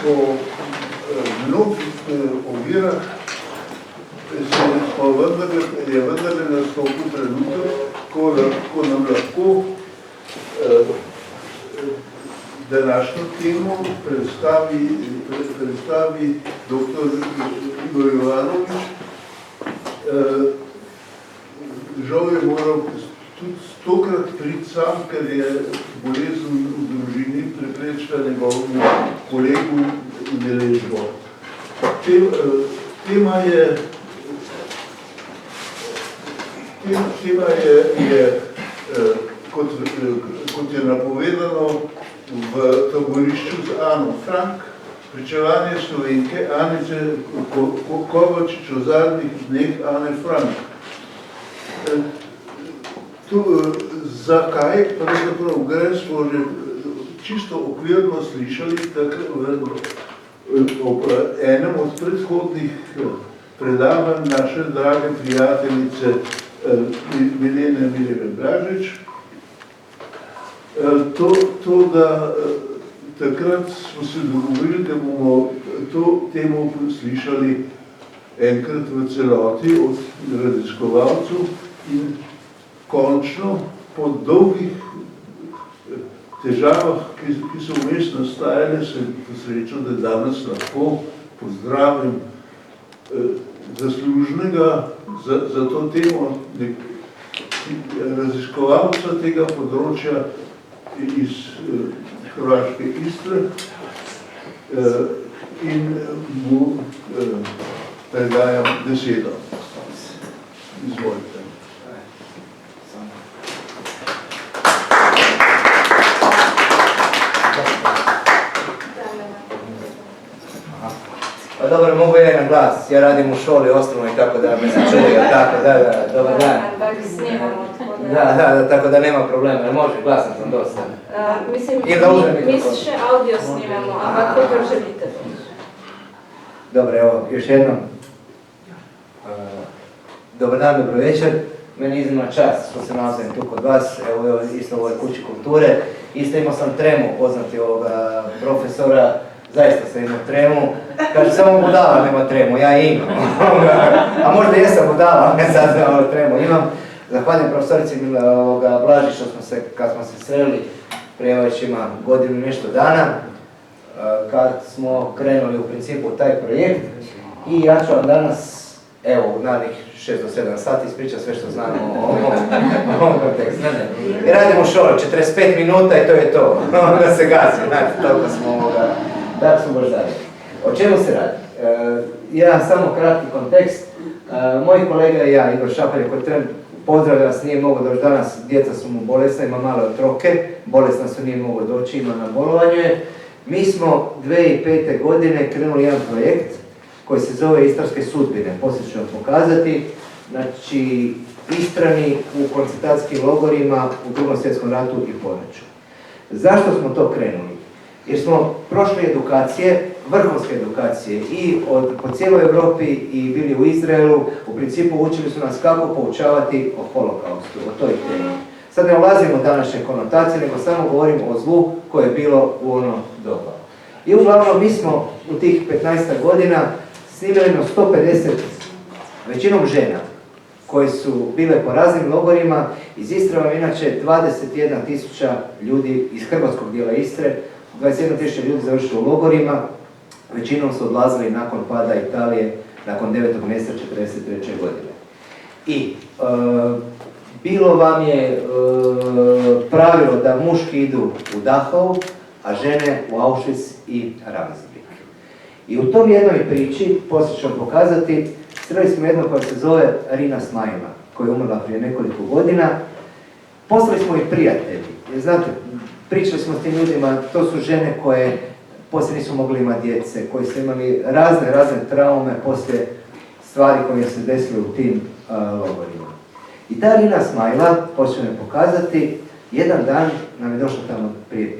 po mnogih ovirah je vendarle nastopil trenutek, ko nam lahko današnjo temo predstavi dr. Igor Jovanović. Žal je moral tudi stokrat priti sam, ker je bolezen v družini preprečila njegovemu kolegu udeležbo. Tema je kot je napovedano v taborišču z Ano Frank, pričevanje Slovenke Anice Kovačič o zadnjih dneh Ane Frank. Zakaj pravzaprav gre, smo že čisto okvirno slišali ob enem od predhodnih predavanj naše drage prijateljice Milene Mirjeve Blažič. Da takrat smo se dogovorili, da bomo to temo slišali enkrat v celoti od raziskovalcev in končno po dolgih težavah, ki so vmes nastajale, se posrečil, da danes lahko pozdravim zaslužnega za to temo raziskovalca tega področja iz Hrvaške Istre in mu predajam besedo. Izvolite. Pa dobro, mogu ja na glas, ja radim u školi osnovnoj, tako da me se čuje, tako da, dobar dan. Da, tako da nema problema, može, glasan sam dosta. Mislim, mi še audio snimamo, ampak kako želite. Dobro, evo, još jednom. Dobar dan, dobro večer. Meni je iznimna čast što se nalazim tu kod vas, evo isto u ovoj kući kulture. Isto imao sam tremu poznati ovoga profesora, zaista sam imao tremu. Kaže, samo budala nema tremu, ja imam. A možda jesam budala, ne sad tremu imam. Zahvaljujem profesorici Blažić što smo se, kad smo se sreli, prije već ima godinu i nešto dana, kad smo krenuli u principu u taj projekt. I ja ću vam danas, evo, u narednih 6 do 7 sati ispričati sve što znamo o ovom kontekstu. I radimo u školi, 45 minuta i to je to. Onda se gasi, znate, toliko smo tako smo baš dalje. O čemu se radi? Jedan samo kratki kontekst. Moj kolega i ja, Igor Šapelj, koji pozdravlja vas, nije mogao doći danas, djeca su mu bolesna, ima male otroke, bolesna su, nije mogao doći, ima na bolovanju. Mi smo 2005. godine krenuli jedan projekt koji se zove Istarske sudbine. Poslije ću vam pokazati. Znači, Istrani u koncentracijskim logorima u Drugom svjetskom ratu i poraću. Zašto smo to krenuli? Jer smo prošli edukacije, vrhunske edukacije i po cijeloj Europi i bili u Izraelu. U principu učili su nas kako poučavati o holokaustu, o toj temi. Sad ne ulazimo u današnje konotacije, nego samo govorimo o zlu koje je bilo u ono doba. I uglavnom mi smo u tih 15 godina snimili 150, većinom žena, koje su bile po raznim logorima. Iz Istre vam inače 21.000 ljudi iz hrvatskog dijela Istre, 21.000 ljudi završili u logorima, većinom su odlazili nakon pada Italije, nakon 9. mjeseca 1943. godine. I bilo vam je pravilo da muški idu u Dachau, a žene u Auschwitz i Ravensbrück. I u tom jednoj priči, poslije ću vam pokazati, sreli smo jedno koja se zove Rina Smajla, koja je umrla prije nekoliko godina. Postali smo i prijatelji. Jer znate, pričali smo s tim ljudima, to su žene koje poslije nisu mogli imati djece, koji su imali razne traume poslije stvari koje se desile u tim logorima. I ta Rina Smajla, poslije ću vam pokazati, jedan dan nam je došla tamo prije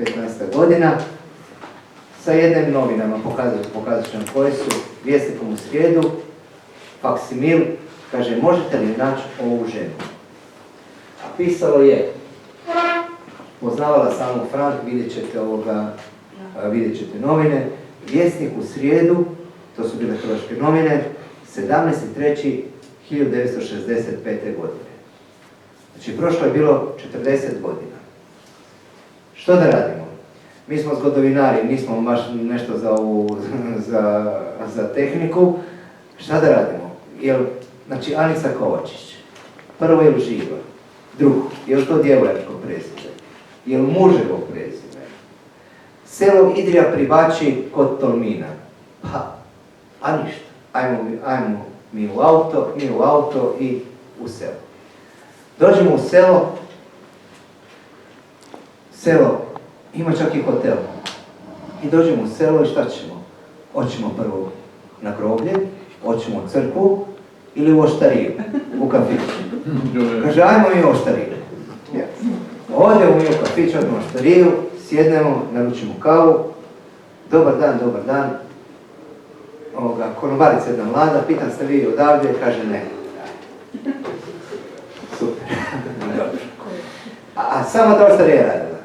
15 godina, sa jednim novinama, pokazat ću vam koje su, Vjesnikom u srijedu, faksimil, kaže, možete li naći ovu ženu? A pisalo je, poznavala samo Frank, vidjet ćete novine, Vjesnik u srijedu, to su bile hrvatske novine, 17.3.1965. godine. Znači, prošlo je bilo 40 godina. Što da radimo? Mi smo zgodovinari, nismo baš nešto za tehniku. Šta da radimo? Znači, Anica Kovačić, prvo je li živa? Drugo, je li to djevojačko prezime? Je li muževo prezime? Selo Idrija pri Bači kod Tolmina. Pa, a ništa. Ajmo mi u auto i u selo. Dođemo u selo ima čak i hotel. I dođemo u selo i šta ćemo? Hoćemo prvo na groblje, hoćemo u crkvu ili u oštariju, u kafić. Kaže, ajmo mi u oštariju. Odemo mi u kafić, odemo u oštariju, sjednemo, naručimo kavu. Dobar dan. Konobarica jedna mlada, pitam ste vi odavde, kaže ne. Super. A sama ta oštarija je radila.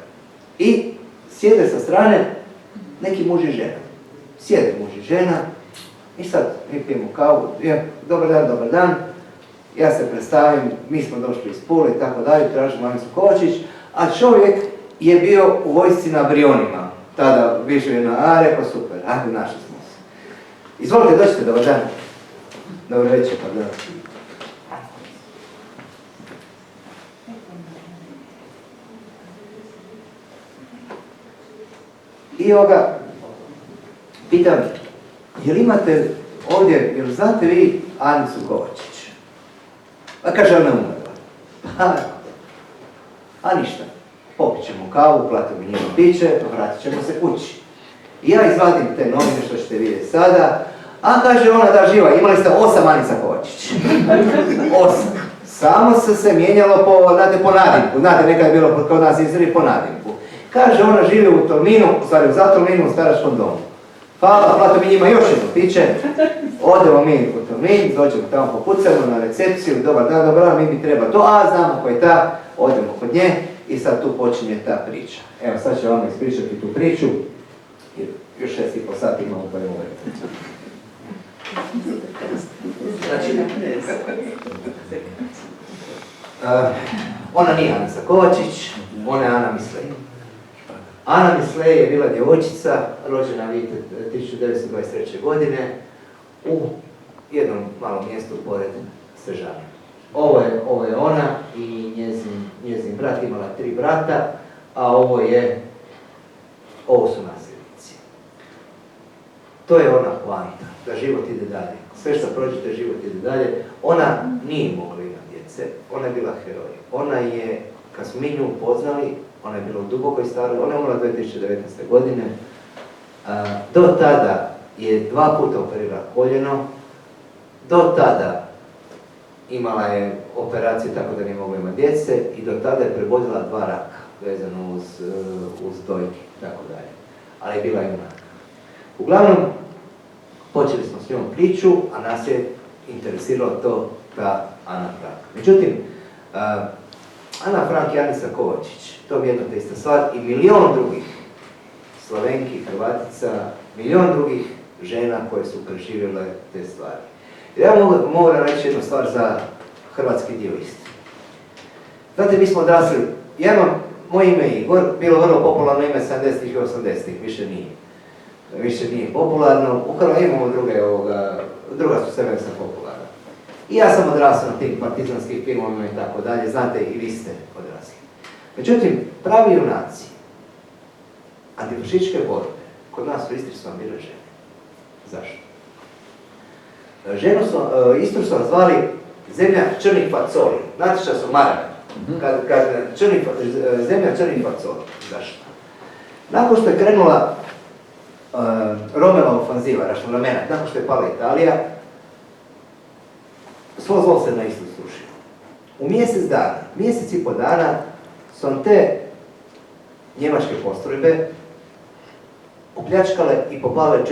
I sjede sa strane neki muž i žena. Sjede muž i žena i sad mi pijemo kavu. Dobar dan. Ja se predstavim, mi smo došli iz Pule i tako dalje, tražimo Anicu Kovačić, a čovjek je bio u vojsci na Brionima. Tada više je rekao super, ajde, našli smo se. Izvolite, dođite, dobar dan. Dobro večer, pa da. I pitam, jel imate ovdje, jel znate vi Anicu Kovačić? Pa kaže, ona umrla. A ništa, popit ćemo kavu, platimo njeno piće, vratit ćemo se kući. I ja izvadim te novine što ćete vidjeti sada, a kaže ona da živa, imali ste 8 Anica Kovačić. 8. Samo se mijenjalo po nadimku, znate, nekad je bilo kod nas izri po nadimku. Kaže, ona živi u Tolminu, u stvari u Zatolminu, u staračkom domu. Hvala, platimo mi njima još jedno piće, odemo mi u Tolmin, dođemo tamo pokucamo na recepciju, dobar dan, mi bi treba to, a znamo ko je ta, odemo kod nje i sad tu počinje ta priča. Evo, sad ću vam ispričati tu priču, jer još 6,5 sati imamo pa je ovo. Znači, ona nije Anica Kovačić, ona je Ana Mislej. Ana Mislej je bila djevojčica, rođena 1923. godine u jednom malom mjestu pored Sežane. Ovo je ona i njezin brat, imala 3 brata, a ovo su nasljednici. To je ona poanta, da život ide dalje. Sve što prođete, život ide dalje. Ona nije mogla imati djece, ona je bila heroj. Ona je, kad smo mi nju upoznali, ona je bila u dubokoj staroj, ona je umrla 2019. godine. Do tada je 2 puta operirala koljeno, do tada imala je operaciju tako da nije mogla imati djece i do tada je prebolila 2 raka vezano uz dojke i tako dalje. Ali je bila junak. Uglavnom, počeli smo s njom priču, a nas je interesiralo to ta Ana Frank. Međutim, Ana Frank i Anica Kovačić, to mi je jedna te ista stvar i milion drugih Slovenki, Hrvatica, milion drugih žena koje su preživjele te stvari. Ja moram reći jednu stvar za hrvatski dio Istre. Znate, mi smo odrasli, moje ime je Igor, bilo vrlo popularno ime 70-ih i 80-ih, više nije popularno. U Hrvatskoj imamo druga su sve sa popularna. I ja sam odrastao na tim partizanskim filmovima i tako dalje, znate, i vi ste odrasli. Međutim, pravi junaci antifašističke borbe kod nas u Istri su vam bile žene. Zašto? Istru su zvali zemlja crnih facoli. Znate šta su marane? Zemlja crnih facoli. Zašto? Nakon što je krenula Romelova ofanziva, rašnoramena, nakon što je pala Italija, svo zlo se na Istru srušilo. U mjesec i po dana su te njemačke postrojbe opljačkale i popale 400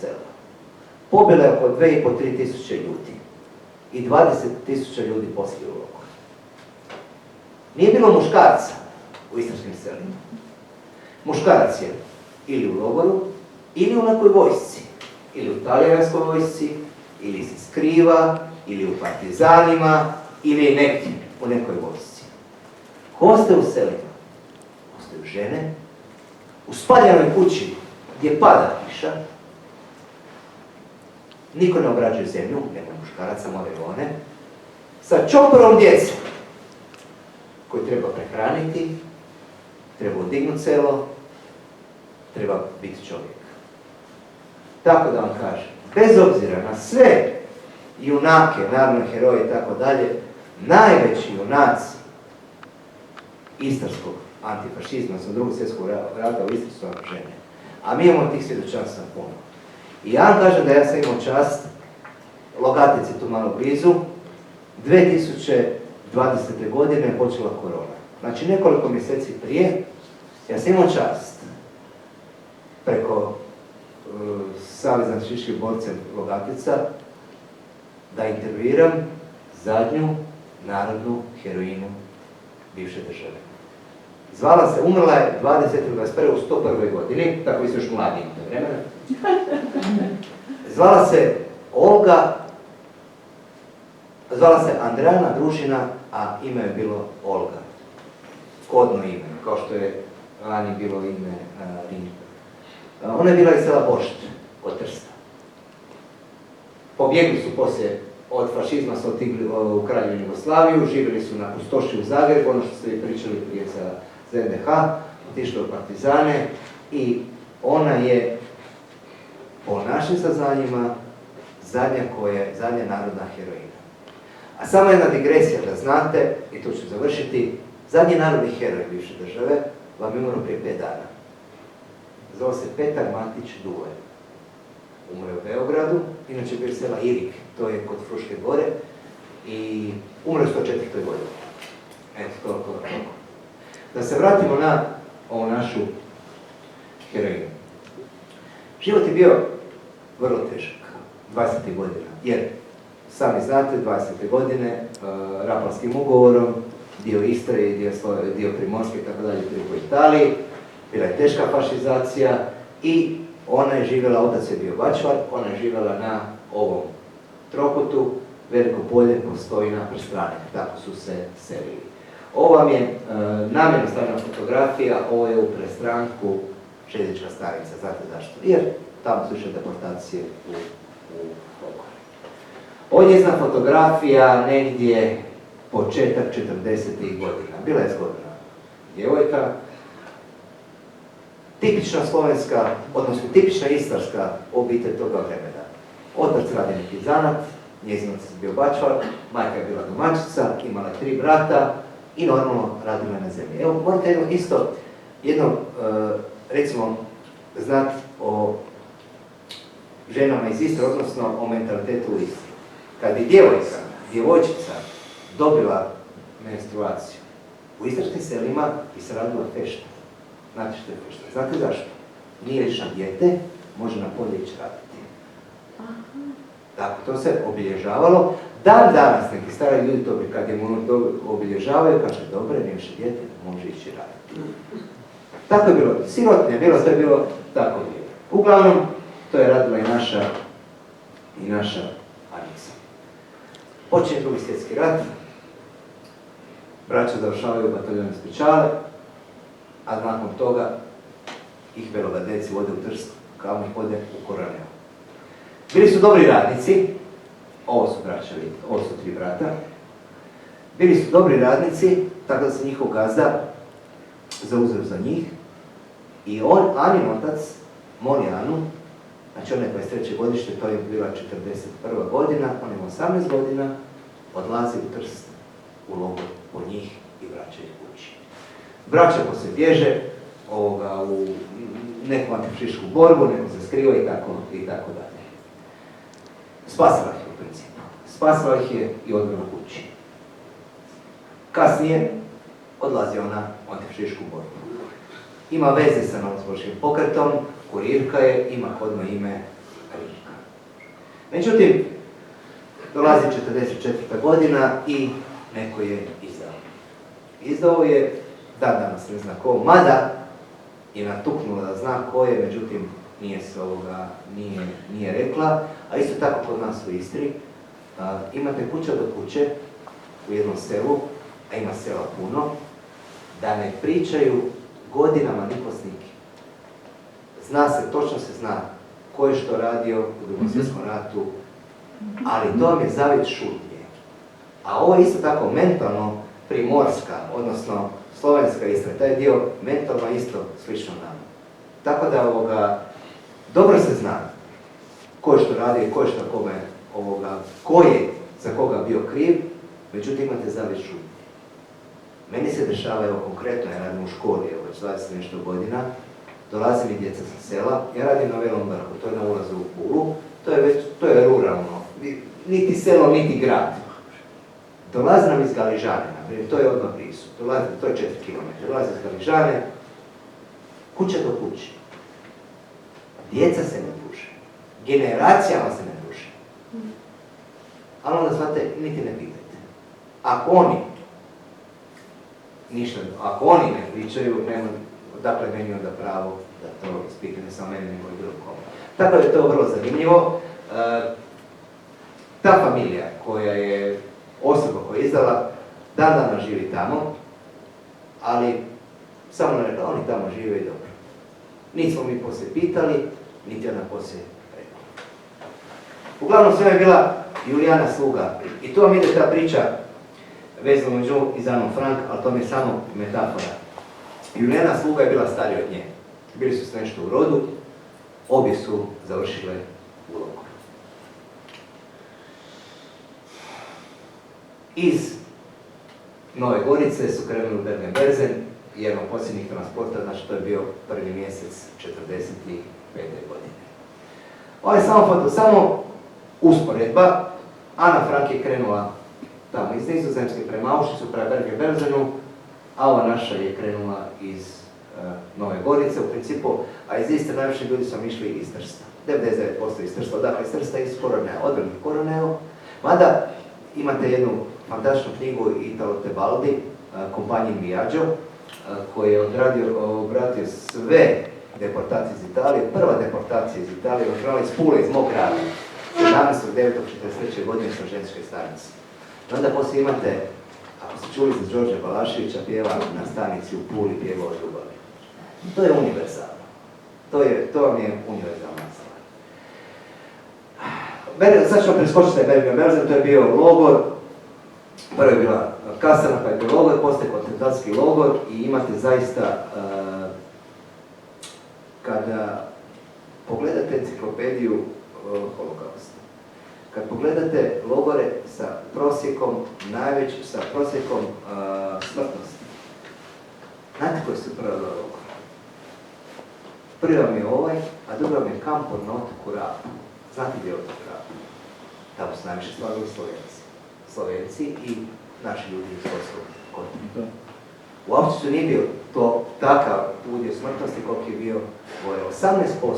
sela. Pobile oko 2.500–3.000 ljudi i 20.000 ljudi poslije u logoru. Nije bilo muškarca u istarskim selima. Muškarac je ili u logoru, ili u nekoj vojsci, ili u talijanskoj vojsci, ili se skriva, ili u partizanima, ili negdje u nekoj vojsci. Ko ostaje u selima? Ostaju žene, u spaljenoj kući gdje pada kiša, niko ne obrađuje zemlju, nema muškaraca, moraju one, sa čoporom djece koji treba prehraniti, treba odignuti selo, treba biti čovjek. Tako da vam kažem, bez obzira na sve junake, narodne heroje i tako dalje, najveći junaci istarskog antifašizma, odnosno drugog svjetskog rata u Istri su žene. A mi imamo tih svjedočanstva puno. I ja vam kažem da ja sam imao čast, Logatici tu malo blizu, 2020. godine je počela korona. Znači nekoliko mjeseci prije, ja sam imao čast preko Saveza nacističkih borca Logatica da intervjuiram zadnju narodnu heroinu bivše države. Zvala se, umrla je 20.21. u 101. godini, tako vi ste još mladi imate vremena. Zvala se Olga, zvala se Andrijana Družina, a ime je bilo Olga. Kodno ime, kao što je Ani bilo ime Rinjka. Ona je bila iz sela Bošt, od Trsta. Pobjegli su poslije od fašizma, su otigli u Kraljevinu Jugoslaviju, živjeli su na Pustoši u Zagrebu, ono što ste vi pričali prije za NDH, otišli u partizane i ona je, po našim saznanjima, zadnja narodna heroina. A samo jedna digresija da znate, i tu ću završiti, zadnji narodni heroj bivše države vam je umro prije 5 dana. Zove se Petar Matić Dule. Umro je u Beogradu, inače bio sela Irik, to je kod Fruške gore, i umro je u 104. godini. Eto, toliko. Da se vratimo na ovu našu heroinu. Život je bio vrlo težak, 20. godina, jer sami znate, 20. godine, Rapalskim ugovorom, dio Istre i dio Primorske i tako dalje preko Italiji, bila je teška fašizacija i ona je živjela, otac je bio bačvar, ona je živjela na ovom trokutu, Veliko polje, Postojna, Prstrane, tako su se selili. Ovo vam je namjerno stavljena fotografija, ovo je u Prestranku željeznička stanica, znate zašto? Jer tamo su išle deportacije u logore. Ovo je njezina fotografija negdje početak 40. godina. Bila je zgodna djevojka. Tipična slovenska, odnosno tipična istarska obitelj toga vremena. Otac radi neki zanat, njezin otac je bio bačvar, majka je bila domaćica, imala je 3 brata i normalno radila na zemlji. Evo, morate jedno, recimo, znati o ženama iz Istre, odnosno o mentalitetu u Istri. Kad bi djevojčica dobila menstruaciju, u istarskim selima bi se radila fešta. Znate što je fešta? Znate zašto? Nije lično dijete, može na polje ići raditi. Tako, to se obilježavalo. Dan danas neki stari ljudi to kad je obilježavaju, kaže dobro, nije više dijete, može ići raditi. Tako je bilo, sirotnje je bilo, sve je bilo tako bilo. Uglavnom, to je radila i naša Anica. Počinje Drugi svjetski rat, braća završavaju bataljone specijale, a nakon toga ih belogadeci vode u Trst, kao ih vode u Koraneo. Bili su dobri radnici, ovo su braća, ovo su 3 brata, bili su dobri radnici, tako da se njihov gazda zauzeo za njih i Anin otac, moli Anu, znači ona je 23. godište, to je bila 41. godina, on ima 18 godina, odlazi u Trst, u logor po njih i vraća ih kući. Braća poslije bježe u neku antifašističku borbu, neko se skriva i tako dalje. Spasila ih u principu. Spasila ih je i odvela kući. Kasnije odlazi ona u antifašističku borbu. Ima veze sa Novoslovačkim pokretom, kurirka je, ima kodno ime Rinjka. Međutim, dolazi 44. godina i neko je izdao. Izdao je, dan danas ne zna ko, mada je natuknuo da zna ko je, međutim nije rekla, a isto tako kod nas u Istri. Imate kuća do kuće u jednom selu, a ima sela puno, da ne pričaju godinama niko s nikim. Zna se, točno se zna ko je što radio u Drugom svjetskom ratu, ali to vam je zavjet šutnje. A ovo je isto tako mentalno primorska, odnosno slovenska Istra, taj dio mentalno isto slično nama. Tako da dobro se zna ko je što radio, ko je što kome, ko je za koga bio kriv, međutim imate zavjet šutnje. Meni se dešava, evo konkretno, ja radim u školi, evo već 20 nešto godina, dolazi mi djeca sa sela, ja radim na Velom Vrhu, to je na ulazu u Pulu, to je ruralno, niti selo, niti grad. Dolazi nam iz Galižane, naprimjer, to je odmah blizu, to je 4 km, dolazi iz Galižane, kuća do kuće. Djeca se ne druže, generacijama se ne druže. Ali onda, znate, niti ne pitajte. Ako oni ne pričaju, nema, dakle, meni onda pravo da to ispite, ne samo meni, nego i bilo kome. Tako da je to vrlo zanimljivo. Ta familija koja je osoba koja je izdala, dan dana živi tamo, ali samo ne rekla, oni tamo žive i dobro. Nismo mi poslije pitali, niti ona poslije rekla. Uglavnom sve je bila Julijana sluga. I tu vam ide ta priča vezano među i za Anom Frank, ali to mi je samo metafora. Julijana sluga je bila starija od nje. Bili su s nešto u rodu, obje su završile u logoru. Iz Nove Gorice su krenuli u Bergen-Belsen, jednog posljednjih transporta, znači to je bio prvi mjesec 1945. godine. Ovo je samo usporedba. Ana Frank je krenula tamo iz Nizozemske prema Auschwitzu, prema Bergen-Belsenu, a ova naša je krenula iz Nove Gorice u principu, a iz Istre najviše ljudi su išli iz Trsta. 99% iz Trsta, odakle iz Trsta iz Koroneo, odvrnih Koroneo. Mada imate jednu fantastičnu knjigu Italo Tebaldi, kompanije Viaggio, koji je obratio sve deportacije iz Italije. Prva deportacija iz Italije održala iz Pule, iz mog grada, 17.9.1943. godine sa ženske stanice. Onda poslije imate, ako ste čuli za Đorđa Balaševića, pjeva na stanici u Puli, pjeva o ljubavi. To je univerzalno. To vam je univerzalna stvar. Sad ćemo preskočiti taj Bergen-Belsen, to je bio logor. Prvo je bila kasarna, pa je bio logor, poslije koncentracijski logor i imate zaista, kada pogledate enciklopediju holokausta, kad pogledate logore sa prosjekom smrtnosti, znate koji su prva dva logora? Prvi vam je ovaj, a drugi vam je Kampor na otoku Rabu. Znate gdje je otok Rabu? Tamo su najviše slavili Slovenci i naši ljudi iz Slovenskog kontinenta. U Auschwitzu nije bio to takav udio smrtnosti koliko je bio gore. 18%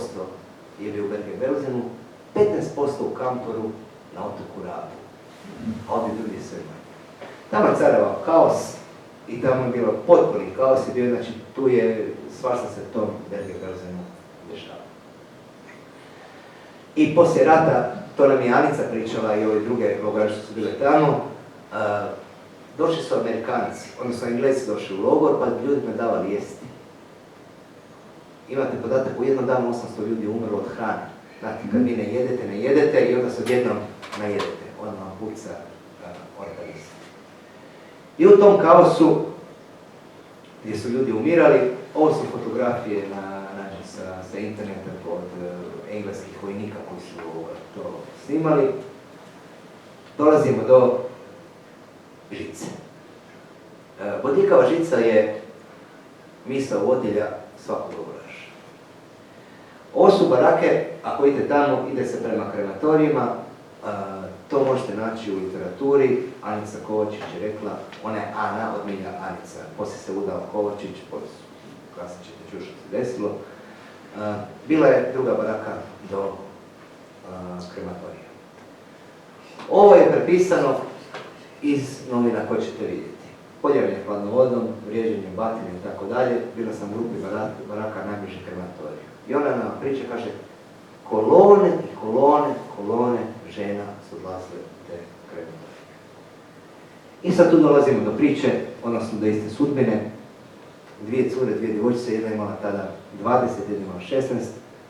je bio u Bergen-Belsenu, 15% u Kamporu na otoku Rabu. A ovdje drugi sve manje. Tamo je carevao kaos i tamo je bilo potpuni kaos i bio, znači tu je svašta se tom Bergen-Belsenu dešava. I poslije rata, to nam je Anica pričala i ove druge logore što su bile tamo, došli su Amerikanci, odnosno Englesi došli u logor pa ljudima davali jesti. Imate podatak, u jednom danu 800 ljudi umrlo od hrane. Znate, kad vi ne jedete i onda se odjednom najedete, odmah puca organizam. I u tom kaosu, gdje su ljudi umirali, ovo su fotografije sa interneta od engleskih vojnika koji su to snimali. Dolazimo do žice. Bodljikava žica je misao vodilja svakog logoraša. Ovo su barake, ako idete tamo, ide se prema krematorijima, to možete naći u literaturi. Anica Kovačić je rekla, ona je Ana od Milja Anica, poslije se udala Kovačić, kasnije ćete čuti što se desilo. Bila je druga baraka do krematorija. Ovo je prepisano iz novina koje ćete vidjeti. poljevanje hladnom vodom, vrijeđenje batine i tako dalje. Bila sam u grupi baraka najbliže krematoriju. I ona nam priča, kaže, kolone i kolone žena su odlazile u te krematorije. I sad tu dolazimo do priče, odnosno do iste sudbine. Dvije cure, dvije djevojčice, jedna je imala tada 20, jedna imala 16,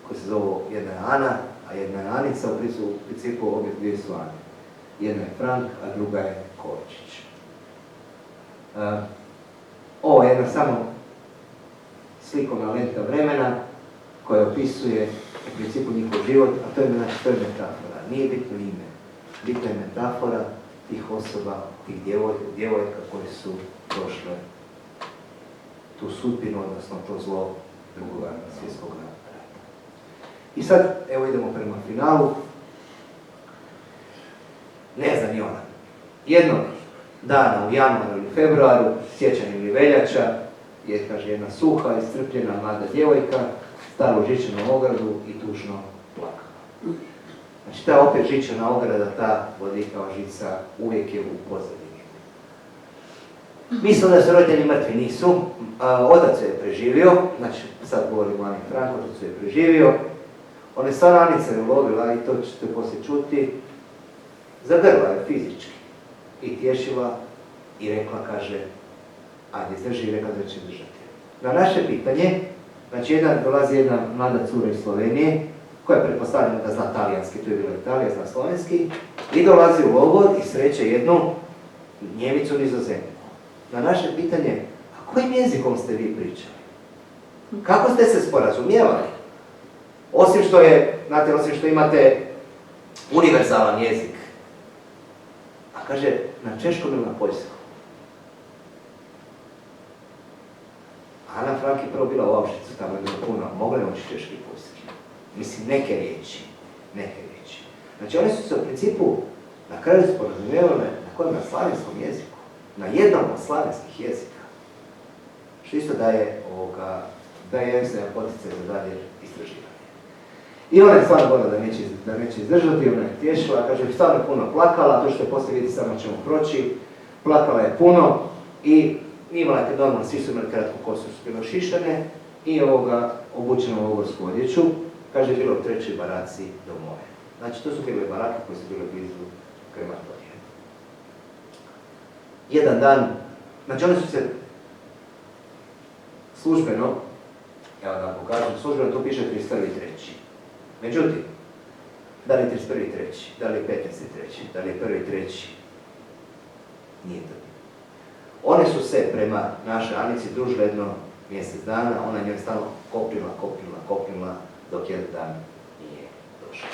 koja se zove jedna je Ana, a jedna je Anica, u principu obje dvije su Ane. Jedna je Frank, a druga je Kovačić. Ovo je jedna samo slikovna lenta vremena koja opisuje u principu njihov život, a to je metafora. Nije bitno ime, bitno je metafora tih osoba, tih djevojka koje su prošle tu sudbinu, odnosno to zlo Drugog svjetskog rata. I sad, evo idemo prema finalu. Ne zna ni ona. Jednog dana u januaru ili februaru, siječanj ili veljača, je, kaže, jedna suha, iscrpljena mlada djevojka, stala u žičanom ogradu i tužno plakala. Znači, ta opet žičana ograda, ta bodljikava žica, uvijek je u pozadini. Mislim da su roditelji mrtvi, nisu. Otac je preživio, znači sad govorim o Ani Frank, otac je preživio. Ona je stvarno Anica je lovila, i to ćete poslije čuti, zagrla je fizički i tješila i rekla, kaže, ajde izdrži, i rekla da će držati. Na naše pitanje, znači dolazi jedna mlada cura iz Slovenije, koja je pretpostavljena da zna talijanski, tu je bila Italija, zna slovenski, i dolazi u logor i sreće jednu Njemicu Nizozemku. Na naše pitanje, a kojim jezikom ste vi pričali? Kako ste se sporazumijevali? Osim što imate univerzalan jezik. A kaže, na češkom ili na poljskom? Ana Frank je prvo bila u Auschwitzu, tamo je bilo puno, mogla je učiti češki i poljski. Mislim, neke riječi. Znači, oni su se u principu na kraju sporazumijevali na kojem? Na slavenskom jeziku. Na jednom od slavenskih jezika. Što isto daje poticaj za dalje istraživanje. I ona je stvarno govorila da neće izdržati, ona je tješila, kaže, stvarno puno plakala, to što je poslije vidjeti samo ćemo proći, plakala je puno i imala je normalno, svi su imali kratku kosu, su bilo šišane i obučeno u logorsku odjeću, kaže, bilo u 3. baraci do moje. Znači, to su bile barake koje su bile blizu krematorija. Jedan dan, znači oni su se službeno, evo da pokažem, službeno tu piše 31.3. Međutim, da li je 31.3., da li je 15.3., da li je 1.3., nije to. One su se prema našoj Anici družile jedno mjesec dana, ona njoj stalno kopnila, dok jedan dan nije došao.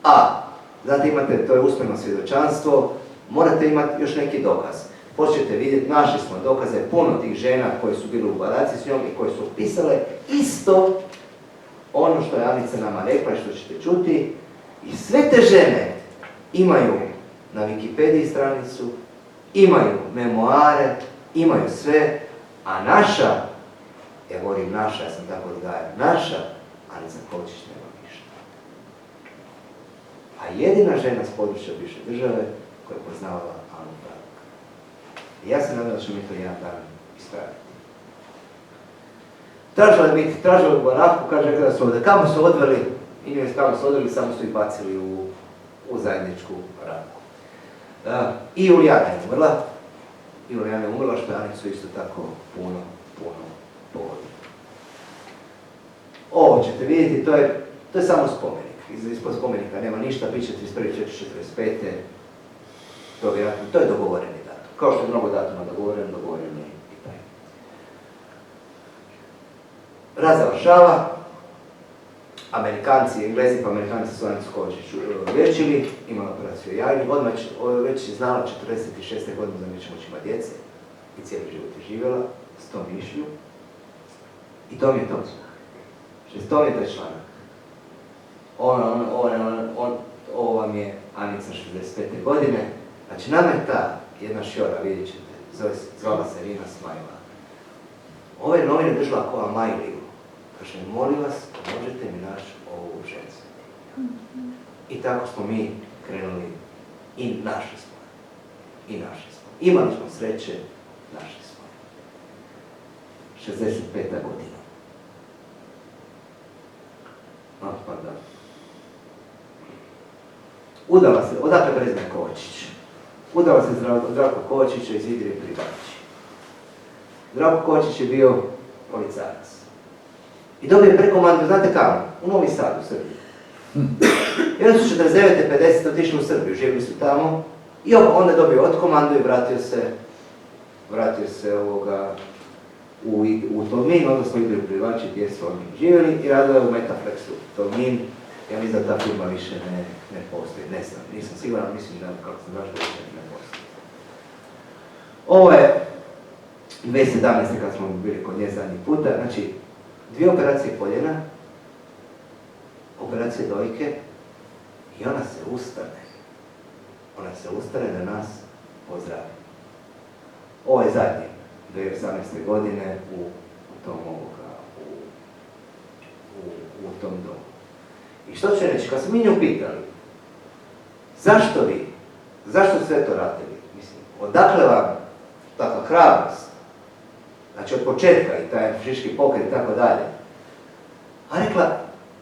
A, znate, imate, to je usmeno svjedočanstvo, morate imati još neki dokaz. Počnete vidjeti, našli smo dokaze, puno tih žena koje su bile u baraci s njom i koje su pisale isto ono što je Anica nama rekla i što ćete čuti. I sve te žene imaju na Wikipediji stranicu, imaju memoare, imaju sve, a naša, ja govorim naša, ja sam tako odgajan, naša Anica Kovačić nema ništa. A jedina žena s područja bivše države koja je poznavala Anu Frank. I ja se nadam da ćemo mi to jedan dan ispraviti. Tražila u baraku, kaže kada su ovdje, kamo su odveli, i njoj kamo su odveli, samo su ih bacili u zajedničku baraku. I Julijana je umrla, što je Anicu isto tako puno pogodilo. Ovo ćete vidjeti, to je samo spomenik. Ispod spomenika nema ništa, bit će 31.4.45. To je dogovoreni datum. Kao što je mnogo datuma dogovoren je i taj. Rat završava, Amerikanci i Englezi, pa Amerikanci su Anicu Kovačić liječili, imala operaciju jajnih, odmah već je znala 46. godine da neće moći imati djece i cijeli život je živjela s tom mišlju. I to mi je to. To je taj članak. Ovo vam je Anica 65. godine. Znači, nama je ta jedna šjora, vidjet ćete, zvala se Rina Smajla. Ove novine držala koja Majliju. Kaže, molim vas, možete mi naći ovu ženicu. I tako smo mi krenuli i našli smo. Imali smo sreće, našli smo. 65. godina. Pardon. Udala se, odakle prezime Kovačić? Udala se Zdravko Kovačića iz Idrije pri Bački. Zdravko Kovačić je bio policajac. I dobio prekomandu, znate kako? U Novi Sad, u Srbiji. I onda su 49. 50. otišli u Srbiju, živjeli su tamo. I onda je dobio otkomandu i vratio se u Tolmin, odnosno Idriju pri Bački gdje su oni živjeli i radila je u Metaflexu. Tolmin, ja mislim da ta firma više ne postoji, ne znam, nisam siguran, mislim da kako sam zašto više ne postoji. Ovo je 2017. kad smo bili kod nje zadnji puta, znači 2 operacije koljena, operacije dojke i ona se ustane. Ona se ustane da nas pozdravi. Ovo je zadnji, 2018. godine u tom domu. I što će reći, kad smo mi nju pitali, zašto vi, zašto sve to radili? Mislim, odakle vam takva hrabrost? Znači od početka i taj fašistički pokret i tako dalje. A rekla,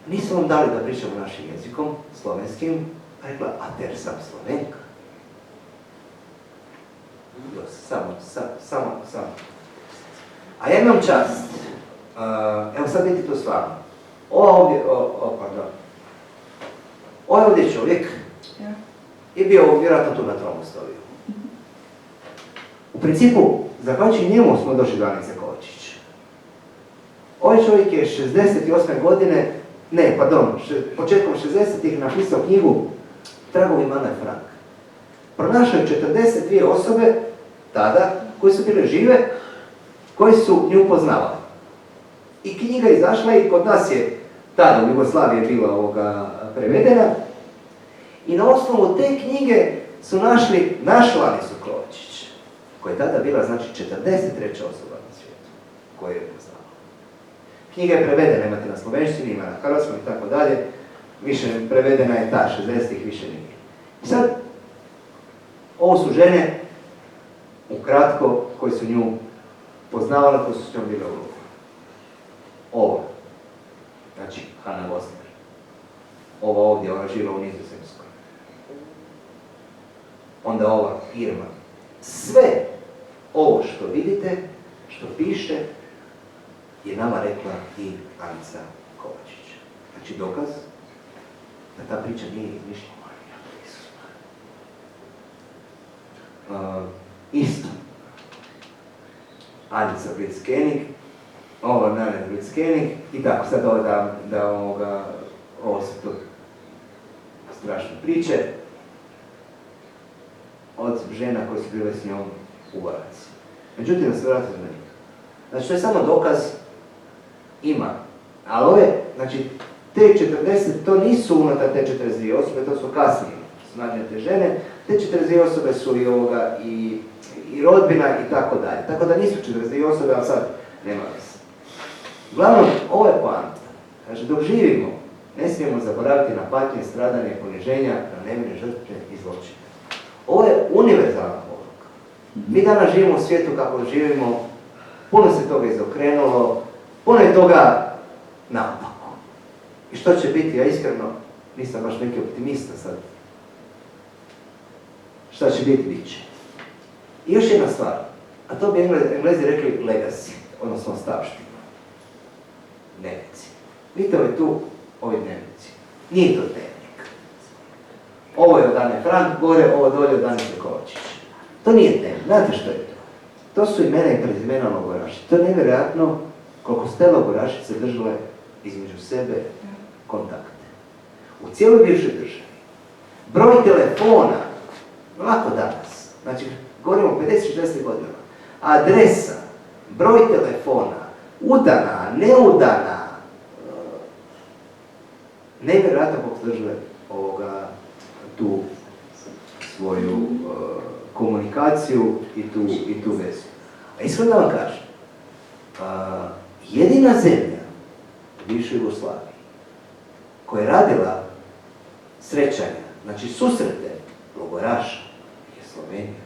nisu vam dali da pričamo našim jezikom, slovenskim, a rekla, a ter sam Slovenka. Samo. A ja imam čast, evo sad vidite to stvarno. Ovo je ovdje čovjek je bio vjerojatno tu na Tromostoviju. U principu, zahvaljujući njemu smo došli do Anice Kovačić. Ovaj čovjek je 68. godine, početkom 60-ih napisao knjigu Tragovi Ane Frank. Pronašao je 42 osobe tada, koje su bile žive, koje su nju poznavali. I knjiga je izašla i kod nas je tada u Jugoslaviji je bila prevedena. I na osnovu te knjige su našli Anicu Kovačić, koja je tada bila, znači, 43. osoba na svijetu, koju je poznala. Knjiga je prevedena, imate na slovenštini, ima na hrvatskom i tako dalje. Više prevedena je ta, 60-ih više nije. I sad, ovo su žene, ukratko, koje su nju poznavale, koje su s njom bile u ruku. Ovo, znači Hanna Gosner. Ovo ovdje, ona živa u Nizozemskoj. Onda ova Irma. Sve ovo što vidite, što piše, je nama rekla i Anica Kovačić. Znači dokaz da ta priča nije izmišljena. Isto. Anica Blitzkenig, ovo Nane Blitzkenig i tako sad ovo su to strašne priče od žena koje su bile s njom u Varaci. Međutim, da se vratimo na njih. Znači, to je samo dokaz, ima. Ali ove, znači, te 40, to nisu unutar te 42 osobe, to su kasnije snažne te žene. Te 42 osobe su i rodbina i tako dalje. Tako da nisu 42 osobe, ali sad nema veze. Uglavnom, ovo je poanta. Znači, dok živimo, ne smijemo zaboraviti na patnje, stradanje, poniženja, na nevine žrtve i zločine. Ovo je univerzalna poruka. Mi danas živimo u svijetu kako živimo, puno se toga izokrenulo, puno je toga naopako. I što će biti, ja iskreno nisam baš neki optimista sad. Šta će biti, bit će. I još jedna stvar, a to bi Englezi rekli legacy, odnosno ostavština. Dnevnici. Vidite ovi tu, ovi dnevnici. Nije to dnevnik. Ovo je od Ane Frank, gore, ovo dolje od Anice Kovačić. To nije dnevnik. Znate što je to? To su imena i prezimena logoraša. To je nevjerojatno koliko ste logorašice držale između sebe kontakte. U cijeloj bivšoj državi. Broj telefona, lako danas, znači govorimo 50-60 godina, adresa, broj telefona, udana, neudana, nevjerojatno koliko ste držale tu svoju komunikaciju i tu vezu. A iskreno da vam kažem, jedina zemlja u bivšoj Jugoslaviji koja je radila srećanja, znači susrete logoraša je Slovenija,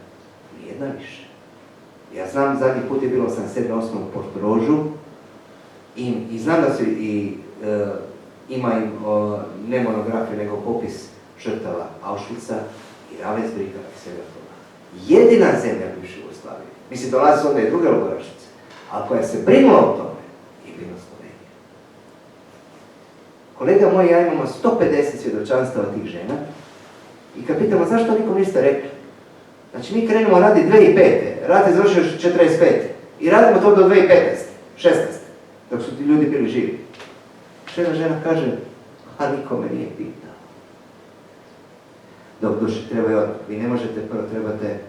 nijedna više. Ja znam, zadnji put je bilo 87. u Portorožu i znam da su ima ne monografiju, nego popis žrtava Auschwitza i Ravensbrücka i svega toga. Jedina zemlja bivše Jugoslavije, mislim dolazi su onda i druge logorašice, a koja se brinula o tome je bila Slovenija. Kolega moj i ja imamo 150 svjedočanstava tih žena i kad pitamo zašto nikom niste rekli, znači mi krenemo raditi 2005. Rat je završio 45. I radimo to do 2015. 16. Dok su ti ljudi bili živi. Žena kaže, a nikome nije pitao. Dok duši treba i odmah. Vi ne možete, prvo trebate,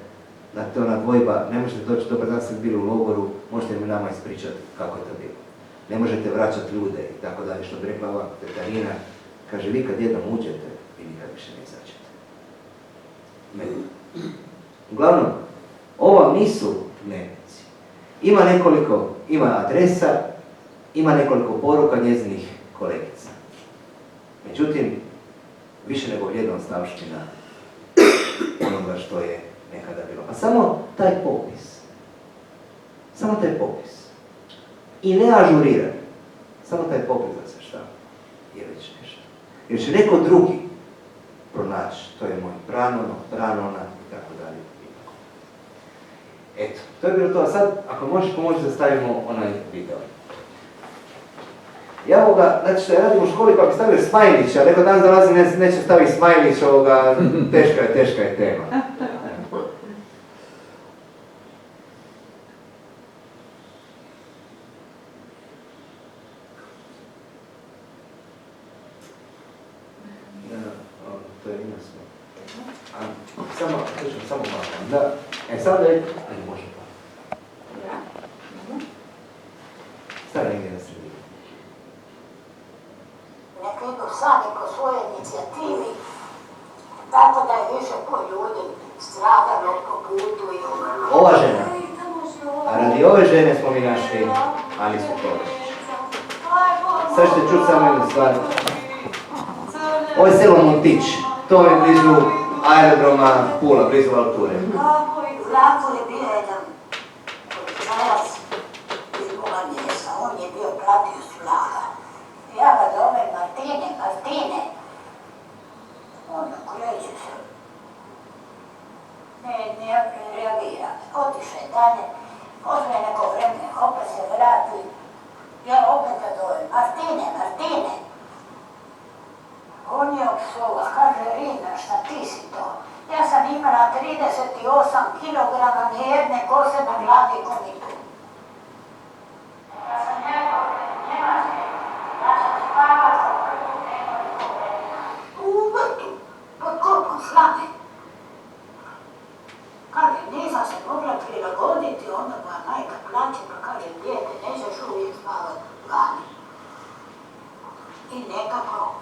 znate ona dvojba, ne možete doći, dobar dan, sam bili u logoru, možete mi nama ispričati kako je to bilo. Ne možete vraćati ljude i tako dalje, što bi rekla ova Katarina, kaže, vi kad jednom uđete, vi nikad više ne izađete. Uglavnom, ovo nisu dnevnici. Ima adresa, ima nekoliko poruka njezinih kolegica. Međutim, više nego vrijedna ostavština onoga što je nekada bilo. Pa samo taj popis. Samo taj popis. I ne ažuriran. Samo taj popis za se šta je već nešto. Jer će neko drugi pronaći. To je moj pranona i tako dalje. Eto, to je bilo to. A sad, ako možeš pomoći da stavimo onaj video. Ja znači što ja radim u školi pa bi stavio Smajlić, a neko dan dolazi neće staviti Smajlić, teška je tema. To je ime smo. Samo malo. Da. Sad da je... Ajde, može pa. Stavi negdje na sredini. Neka idu sami po svojoj inicijativi, tako da je više po ljudi stradalo po putu i umrlo. Ova žena. A radi ove žene smo mi našli Anisu Kovačić. Sad ćete čuti samo jednu stvar. Ovo je selo Montić. To je blizu aerodroma Pula, blizu Valture. U Raku je bio jedan policajac iz moga mjesta. On je bio pratio s Vlaha. Ja ga zovem Martine. On okreće se. Ne reagira. Otiše dalje. Pozme neko vreme, opet se vrati. Ja opet ga zovem Martine. On je od slova, kaže, Rina, šta ti si to? Ja sam imala 38 kilograma, nijedne kose na glavi ko mi tu. Ja sam njemačke, ja sam spavala prvu nekoliko vremena. U vrtu, pod kopom slame. Kaže, nisam se mogla prilagoditi, onda moja majka plaće, pa kaže, dijete, nećeš uvijek spavati vani. I nekako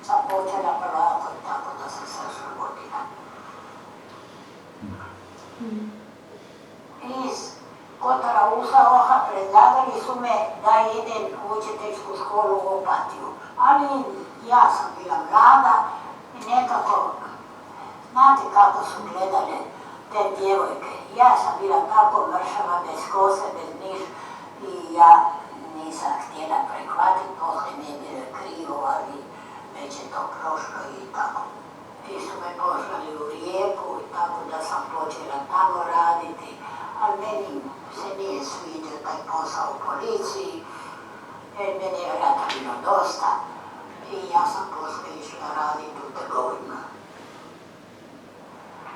sam počela polako i tako da sam se oslobodila. Iz Kotara Usaoha predlagali su me da idem u učiteljsku školu u Opatiju. Ali ja sam bila mlada i nekako, znate kako su gledale te djevojke. Ja sam bila tako mršava, bez kose, bez niš i ja nisam htjela prihvatiti, poslije mi je bilo krivo, ali već je to prošlo i tako. Ti su me poslali u Rijeku i tako da sam počela tamo raditi, ali meni se nije sviđao taj posao u policiji, jer meni je rata bilo dosta i ja sam poslije išla raditi u trgovima.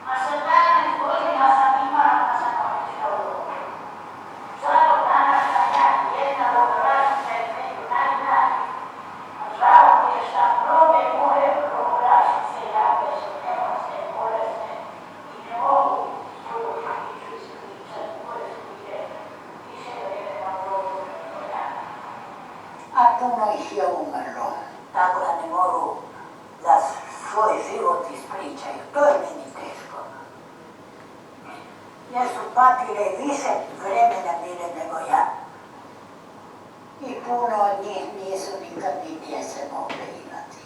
A 17 godina sam imala da sam otišla u Logu. Svakog dana sam ja jedna logorašica i među najmlađih. Žao mi je šta mnoge moje logorašice jake su nemoćne, bolesne i ne mogu svoju priču ispričati koje su bile više vremena u Logu nego ja. A puno ih je umrlo, tako da ne mogu da svoj život ispričaju. To je meni teško. Jer su patile više vremena bile nego ja. I puno od njih nisu nikad ni djece mogle imati.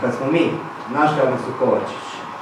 Kad smo mi našli Anisu Kovačić,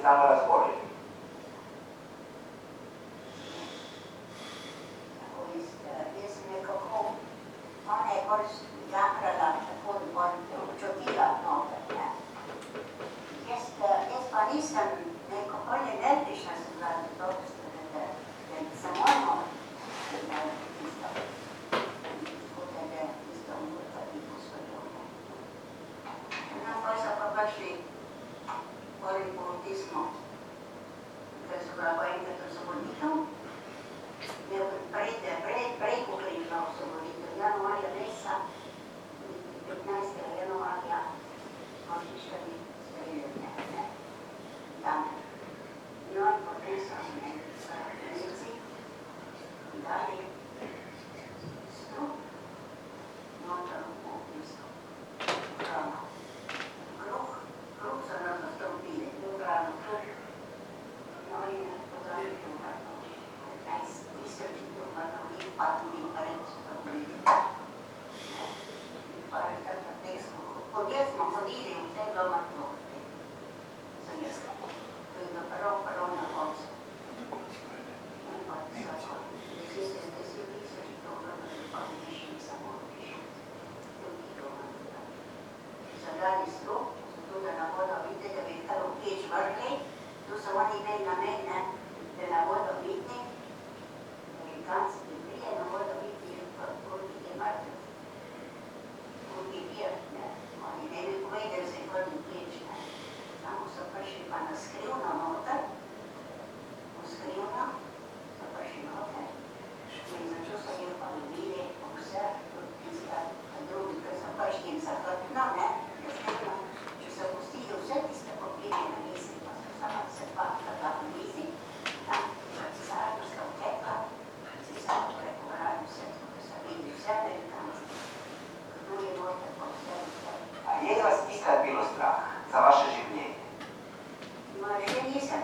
se tam razborili? Jaz sem nekako, ona je bolj jakrala, tako da bolj občutila noter, ne. Jaz pa nisem neko bolj energična sem bila za to, da samo eno tisto, tako da tisto umrta ni posvojil. No, pa so pa prišli prvi politismo, ker so bila pa enkrat osvoboditev, prej pokrižna osvoboditev, januarja mesa, 15. januarja, fašiškami streljanje, ne, dan. No, in potem so meseci dali strup, noter v tisto hrano. Kruh so nas zastrupili, hrano kruh, no in pozami kruhano, 15 000 kruhano, in pa tudi pred so bili. Podjel smo hodili v te doma to, za jeska. To je do prvo na koncu. In pa so 10 000 dolarov, pa višji samo višji. Drugi doma. Zadali strup, zato da na vodo vidite, da bi kar v peč vrgli. Tu so oni imeli namen, ne, da na vodo vidni. Amerikanci bi prije na vodo vidni, pa vidite mrtve. Drugi vir, ne. Oni ne bi povedali, da se je vrgli peč, ne. Samo so prišli pa na skrivno noter, v skrivno so prišli noter. In začel so jih pa ljubili, vse, tudi tista, drugi, ki so prišli in zahrtno, ne, jasno, če so pustili vse tiste papirje na mizi, pa so samo se pa na mizi, tam, cisarno sta vtekla, cisarno preko vrati vse, da so videli vse Amerikanci, drugi noter pa vse. A je vas ikrat bilo strah za vaše življenje? No, še nisem.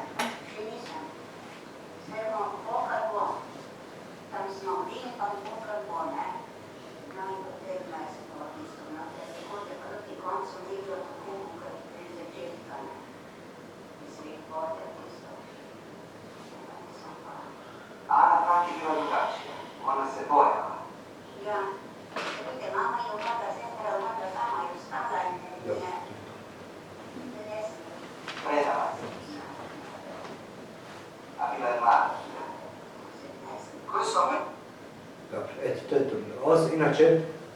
Zdajmo, pokaj bo. Tam smo bili, pa pokaj bo, ne. No, in potem se bo isto, no, tako da proti koncu ni bilo tako, kot pri začetka, ne. Izvih vode, tisto. Ana Frank je bila drugačija, ona se bojala. Ja, vidite, mama je umrla, sestra je umrla, sama je ostala in ne. Predala se. A bila je mlada. Koji su ome? Dobro, eto, to je to. Inače,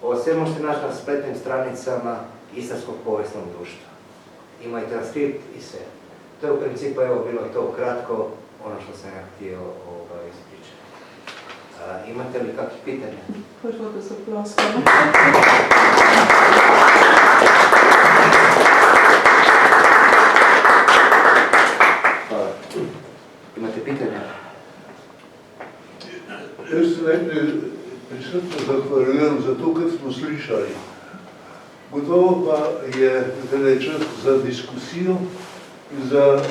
ovo sve možete naći na spletnim stranicama Istarskog povijesnog društva. Ima i transkript i sve. To je u principu, evo, bilo to kratko, ono što sam ja htio ispričati. Imate li kakvih pitanja? Počvate sa ploskama. Hvala. Imate pitanja? Jaz se najprej prisrčno zahvaljujem za to, kar smo slišali. Gotovo pa je zdaj čas za diskusijo in za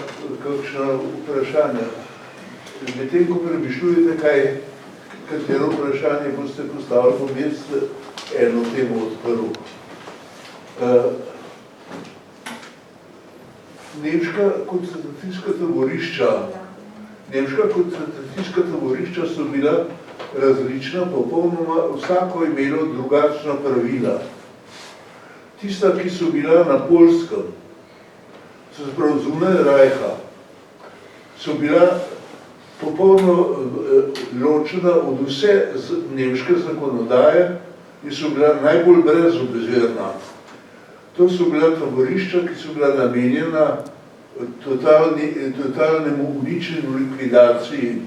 kakšna vprašanja. Medtem, ko premišljujete, katero vprašanje boste postavili, bom jaz eno temo odprl. Nemška koncentracijska taborišča so bila različna, popolnoma vsako imelo drugačna pravila. Tista, ki so bila na Poljskem, so sprav zunaj Rajha, so bila popolno ločena od vse nemške zakonodaje in so bila najbolj brezobzirna. To so bila taborišča, ki so bila namenjena totalnemu uničenju, likvidaciji.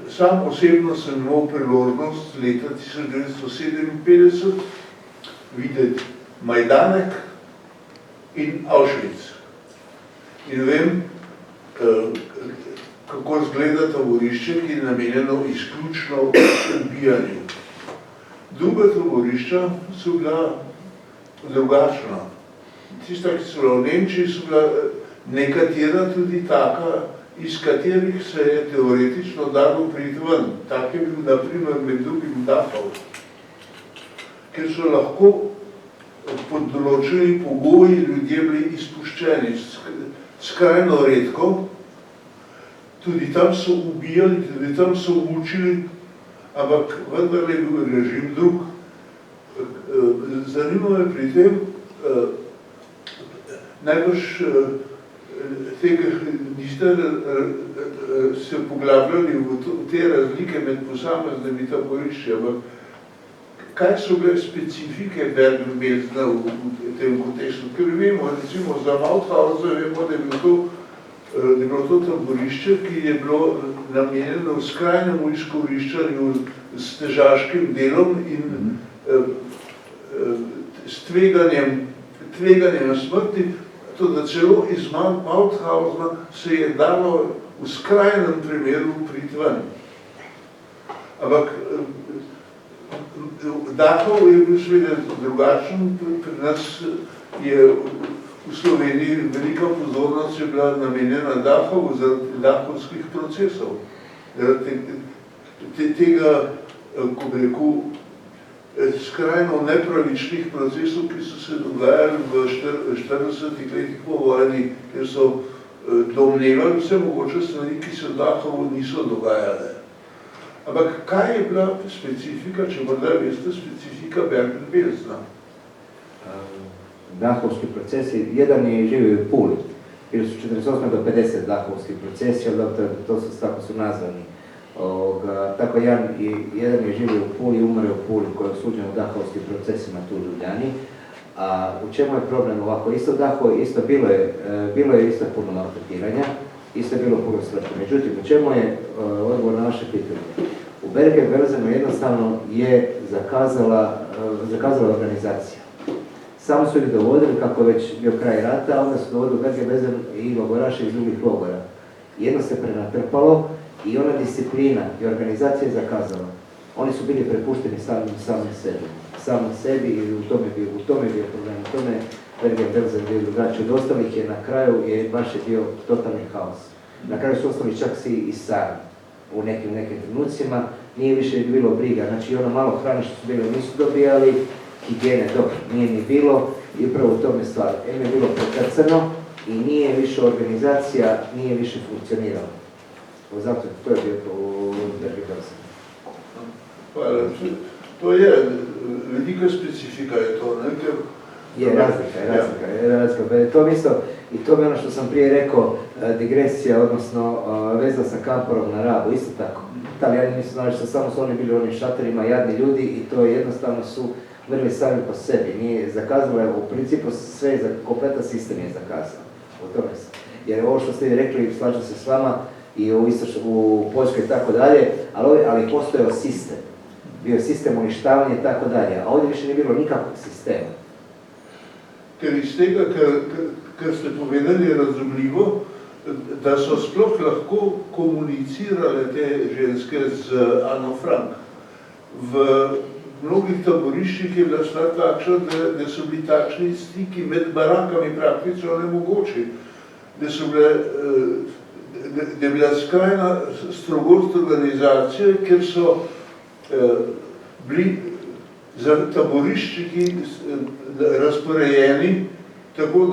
Sam osebno sem imel priložnost leta 1957 videti Majdanek in Auschwitz. In vem, kako izgleda taborišče, ki je namenjeno izključno ubijanju. Druga taborišča so bila drugačna. Tista, ki so bila v Nemčiji, so bila nekatera tudi taka, iz katerih se je teoretično dalo priti ven. Tak je bil, na primer, med drugim Dachau, ker so lahko pod določenimi pogoji ljudje bili izpuščeni. skrajno redko, tudi tam so ubijali, tudi tam so mučili, ampak vendar je bil režim drug. Zanima me pri tem, najbrž tega niste se poglabljali v te razlike med posameznimi taborišči, ampak kaj so bile specifike Bergen-Belzna v tem kontekstu? Ker vemo, recimo za Mauthausen vemo, da je bilo to taborišče, ki je bilo namenjeno skrajnemu izkoriščanju s težaškim delom in s tveganjem smrti, to da celo iz Mauthausena se je dalo v skrajnem primeru priti ven. Ampak Dachau je bil seveda drugačen, pri nas je v Sloveniji velika pozornost je bila namenjena Dachau zaradi dachovskih procesov. Tega, ko bi rekel, skrajno nepravičnih procesov, ki so se dogajali v 40 letih po vojni, ker so domnevali vse mogoče stvari, ki se v Dachovu niso dogajale. Ampak kaj je bila specifika, če morda veste, specifika Bergen-Belzna? Dachovski procesi, jedan je živio u Puli, bili su 48 do 50 Dachovskih procesi, to su tako su nazvani. Tako jedan je živio u Puli i umre u Puli koji je osuđen u Dachovskim procesima tu u Ljubljani. A u čemu je problem ovako? Isto Dachau, isto bilo je isto puno maltretiranja, isto je bilo puno smrti. Međutim, u čemu je odgovor na naše pitanje? U Bergen-Belsenu jednostavno je zakazala organizacija. Samo su ih dovodili, kako je već bio kraj rata, onda su dovodili Bergen-Belsen i logoraše iz drugih logora. Jedno se prenatrpalo i ona disciplina i organizacija je zakazala. Oni su bili prepušteni samim sebi i u tome je bio problem. U tome Bergen-Belsen bio drugačiji. Od ostalih je na kraju baš je bio totalni haos. Na kraju su ostali čak svi i sami u nekim trenucima. Nije više bilo briga, znači ono malo hrane što su bili nisu dobijali, higijene dobro nije ni bilo i upravo u tome stvar. Je bilo prekrcano i nije više organizacija, nije više funkcionirala. Zato to je bio u Bergen-Belsenu. Hvala. To je velika specifika je to, ne? Je razlika. To isto, i to je ono što sam prije rekao, digresija, odnosno veza sa Kamporom na Rabu, isto tako. Italijani nisu znali što samo su oni bili u onim šatorima, jadni ljudi i to jednostavno su vrli sami po sebi. Nije zakazalo, u principu sve, kompletan sistem je zakazao. U tome se. Jer ovo što ste vi rekli, slažem se s vama, i u Poljskoj i tako dalje, ali postojao sistem. Bio je sistem uništavanja i tako dalje, a ovdje više nije bilo nikakvog sistema. Ker iz tega, kar ste povedali, je razumljivo, da so sploh lahko komunicirale te ženske z Ano Frank. V mnogih taboriščih je bila stvar takšna, da so bili takšni stiki med barakami praktično nemogoči, da je bila skrajna strogost organizacije, ker so bili taboriščiki razporejeni, tako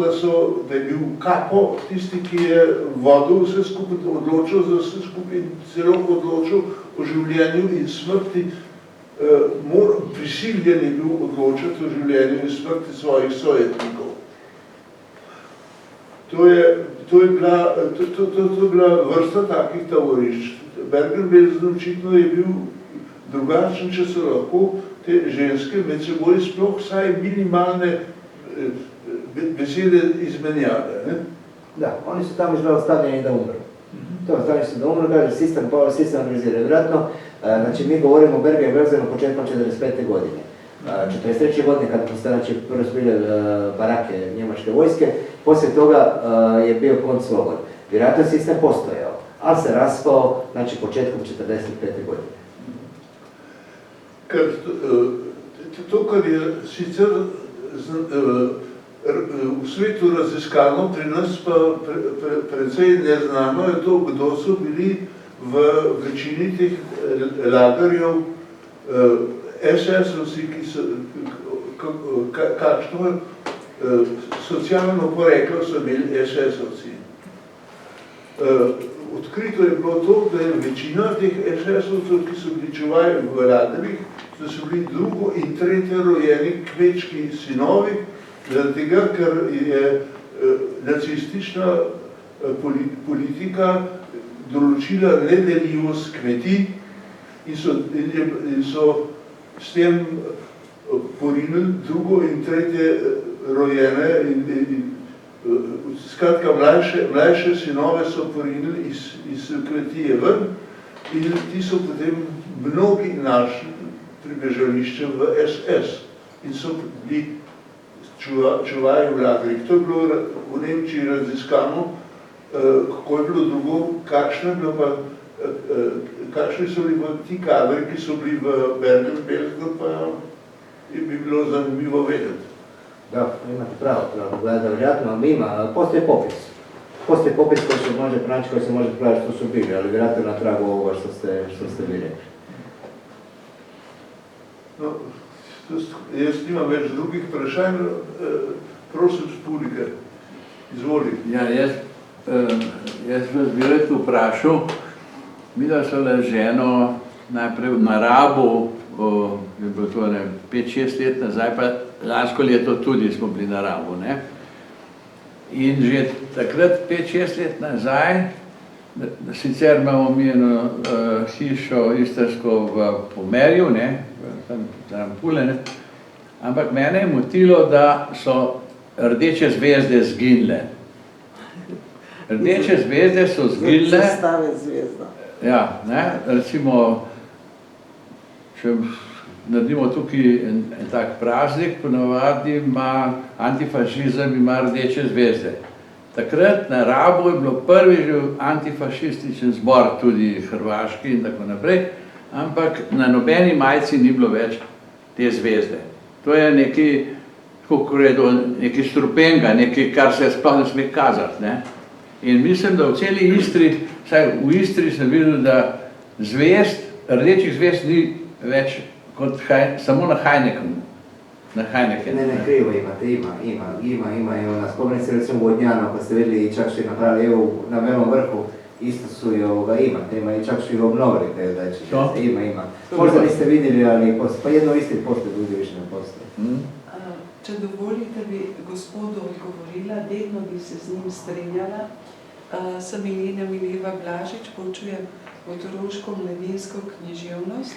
da je bil kapo tisti, ki je vodil vse skupaj, odločil za vse skupaj in celo odločil o življenju in smrti, prisiljen je bil odločiti o življenju in smrti svojih sojetnikov. To je bila vrsta takih taborišč. Bergen-Belsen očitno je bil drugačen, če so lahko te ženske med seboj sploh vsaj minimalne besede izmenjale. Da, oni su tamo žele ostavljeni da umru. To ostavljeni su da umru, kaže sistem organizira. Vjerojatno, znači mi govorimo o Bergen-Belsenu početkom 45. godine. 43. godine kada znači, prvo su bile barake njemačke vojske, poslije toga je bio konc logor. Vjerojatno sistem postojao, ali se raspao, znači početkom 45. godine. To, kar je sicer v svetu raziskano, pri nas pa precej neznano je to, kdo so bili v večini teh lagerjev SS-ovci, kakšno socialno poreklo so imeli SS-ovci. Odkrito je bilo to, da je večina teh SS-ovcev, ki so bili čuvaji v lagerih, da so bili drugo in tretje rojeni kmečki sinovi, zaradi tega, ker je nacistična politika določila nedeljivost kmetij in so s tem porinili drugo in tretje rojene skratka, mlajše sinove so porinili iz kmetije ven in ti so potem mnogi našli pribežališče v SS in so bili čuvaji v lagerih. To je bilo v Nemčiji raziskano, kako je bilo drugo, kakšni so bili ti kadri, ki so bili v Bergen-Belsen, pa bi bilo zanimivo vedeti. Da, imate pravo, da vjerojatno ima, postoji popis. Postoji popis koji se može pronaći, koji se može praviti što su bili, ali vjerojatno na tragu ovoga što ste vi rekli. No, jaz nimam več drugih vprašanj, prosim publike, izvoli. Ja, jaz vas bi rad vprašal, midva so le ženo najprej v narabu, je bilo to 5-6 let nazaj, pa lansko leto tudi smo bili na Rabu, ne? In že takrat 5-6 let nazaj, sicer imamo mi eno hišo istrsko v Pomerju, ne? Tam Pule, ne? Ampak mene je motilo, da so rdeče zvezde zginile. Rdeče zvezde so zginile. Zastave zvezda. Ja, ne? Recimo, če naredimo tukaj en tak praznik, ponavadi ima antifašizem, ima rdeče zvezde. Takrat na Rabu je bilo prvi že antifašističen zbor, tudi hrvaški in tako naprej, ampak na nobeni majici ni bilo več te zvezde. To je nekaj, kako redo, nekaj strupenga, nekaj, kar se sploh ne sme kazati, ne? In mislim, da v celi Istri, vsaj v Istri sem videl, da zvezd, rdečih zvezd ni več kot samo na Heinekenu. Na Heinekenu. Ne, krivo imate, ima. Evo, spomeni se recimo Vodnjano, pa ste vidjeli čak što je napravili, evo, na Velom vrhu, isto su i imate, ima i čak što ih obnovili te dači. Ima. Možda niste vidjeli, ali pa jedno isti postoje, drugi više ne postoje. Če dovolite, bi gospodu odgovorila, vedno bi se z njim strinjala. Sem Milena Mileva Blažič, poučujem otroško mladinsko književnost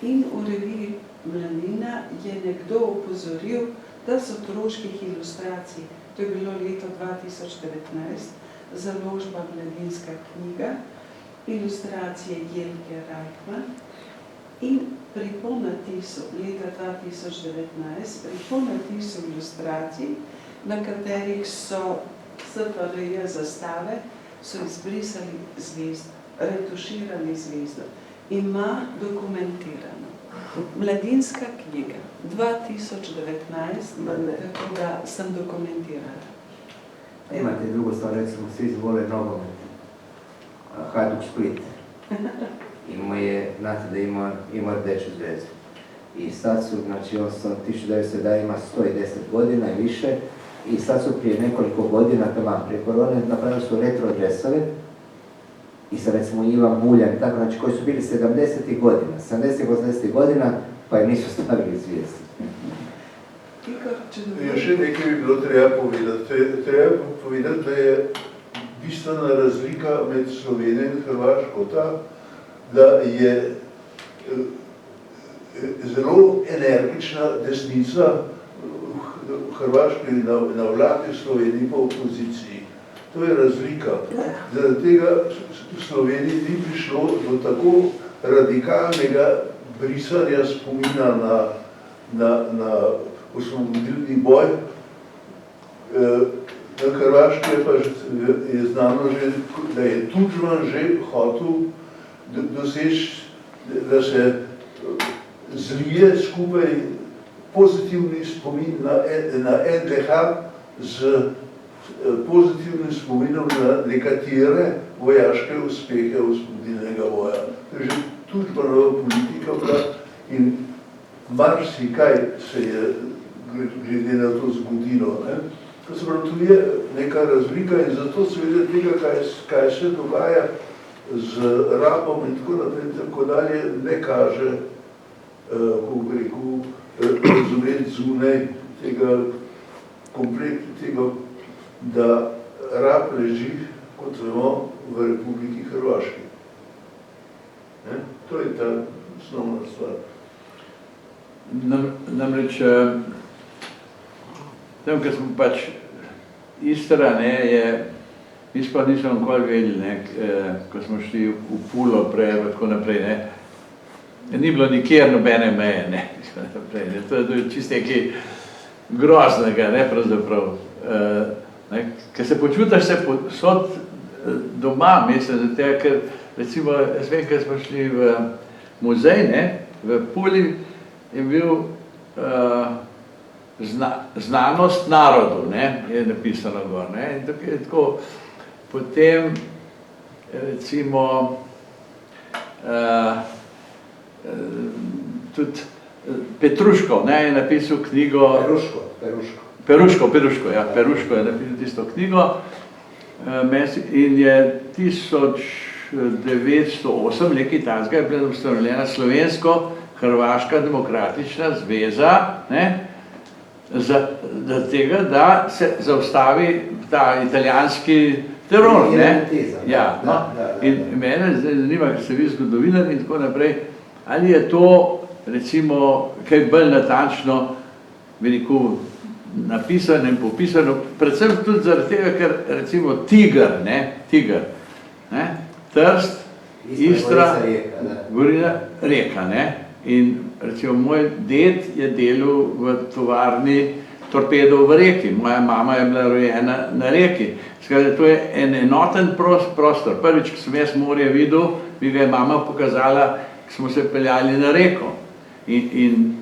in v reviji Mladina je nekdo opozoril, da z otroških ilustracij, to je bilo leto 2019, založba Mladinska knjiga, ilustracije Jelke Reichmann in pri ponatisu leta 2019, pri ponatisu ilustracij, na katerih so SFRJ zastave, so izbrisali zvezdo, retuširali zvezdo. Ima dokumentirano. Mladinska knjiga 2019, tako da sem dokumentirala. Imate drugo stvar, recimo, svi vole nogomet. Hajduk Split. Znate da ima rdeču zvezdu. I sad su, znači on sam 1900 ima 110 godina i više, i sad su prije nekoliko godina, prije korone, napravili su retro dresove, i sad recimo Ivan Buljan i tako, znači koji su bili 70. godina, 70-80 godina, pa im nisu stavili zvijezdu. Še nekaj bi bilo treba povedati. Treba povedati, da je bistvena razlika med Slovenijo in Hrvaško ta, da je zelo energična desnica v Hrvaški na vladi, v Sloveniji pa v opoziciji. To je razlika. Zaradi tega v Sloveniji ni prišlo do tako radikalnega brisanja spomina na osvobodilni boj. Na Hrvaški je znano že, da je Tudžman že hotel doseči, da se zlije skupaj pozitivni spomin na NDH z pozitivnim spominom na nekatere vojaške uspehe osvobodilnega boja. To je že Tudžmanova politika bila in marsikaj se je glede na to zgodilo. Se pravi, tu je neka razlika in zato seveda tega, kaj se dogaja z rapom in tako naprej in tako dalje, ne kaže, kako bi rekel, razumeti zunaj tega komplektu tega, da rap leži, kot vemo, v Republiki Hrvaški. To je ta osnovna stvar. Namreč, tem, ker smo pač Istra, mi sploh nismo nikoli vedeli, ko smo šli v Pulo prej, tako naprej, ni bilo nikjer nobene meje, to je čisto nekaj groznega, pravzaprav. Ker se počutiš se posod doma, mislim, zato, ker recimo, jaz vem, ker smo šli v muzej, v Puli je bil znanost narodu, je napisano gor, in tukaj je tako, potem recimo tudi Petruško je napisal knjigo Peruško je napisal tisto knjigo in je 1908, nekaj takega, je bila ustanovljena Slovensko-Hrvaška demokratična zveza, za tega, da se zaustavi ta italijanski teror. In mene zanima, ker se vi zgodovinar in tako naprej, ali je to recimo kaj bolj natančno veliko napisano in popisano, predvsem tudi zaradi tega, ker recimo Tigar, Trst, Istra, Gorina, Reka, in recimo moj ded je delal v tovarni torpedov v Reki, moja mama je bila rojena na Reki. Skratka, to je en enoten prostor. Prvič, ko sem jaz morje videl, mi ga je mama pokazala, ko smo se peljali na Reko. In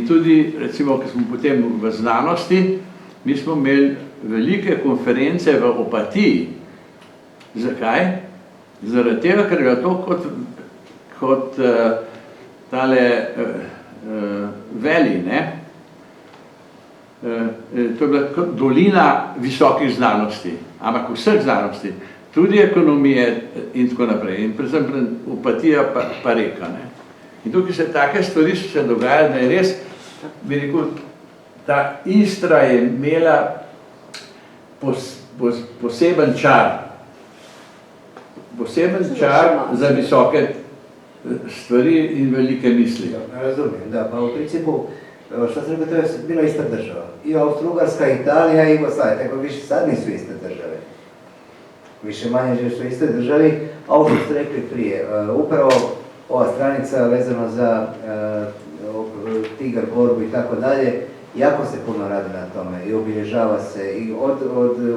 tudi, recimo, ko smo potem v znanosti, mi smo imeli velike konference v Opatiji. Zakaj? Zaradi tega, ker je to kot tale veli, to je bila dolina visokih znanosti, ampak vseh znanosti, tudi ekonomije in tako naprej, in predvsem Opatija pa Reka. In tukaj se take stvari se dogajajo, da je res, bi rekel, ta Istra je imela poseben čar za visoke stvari in velike misli. Razumijem, da, pa v principu, što sam rekao, to je bila ista država. I Austro-Ugarska, Italija i Jugoslavija, tako više sad nisu iste države. Više manje že su iste državi, a ovo što ste rekli prije, upravo ova stranica vezano za Tigar borbu i tako dalje, jako se puno radi na tome i obilježava se i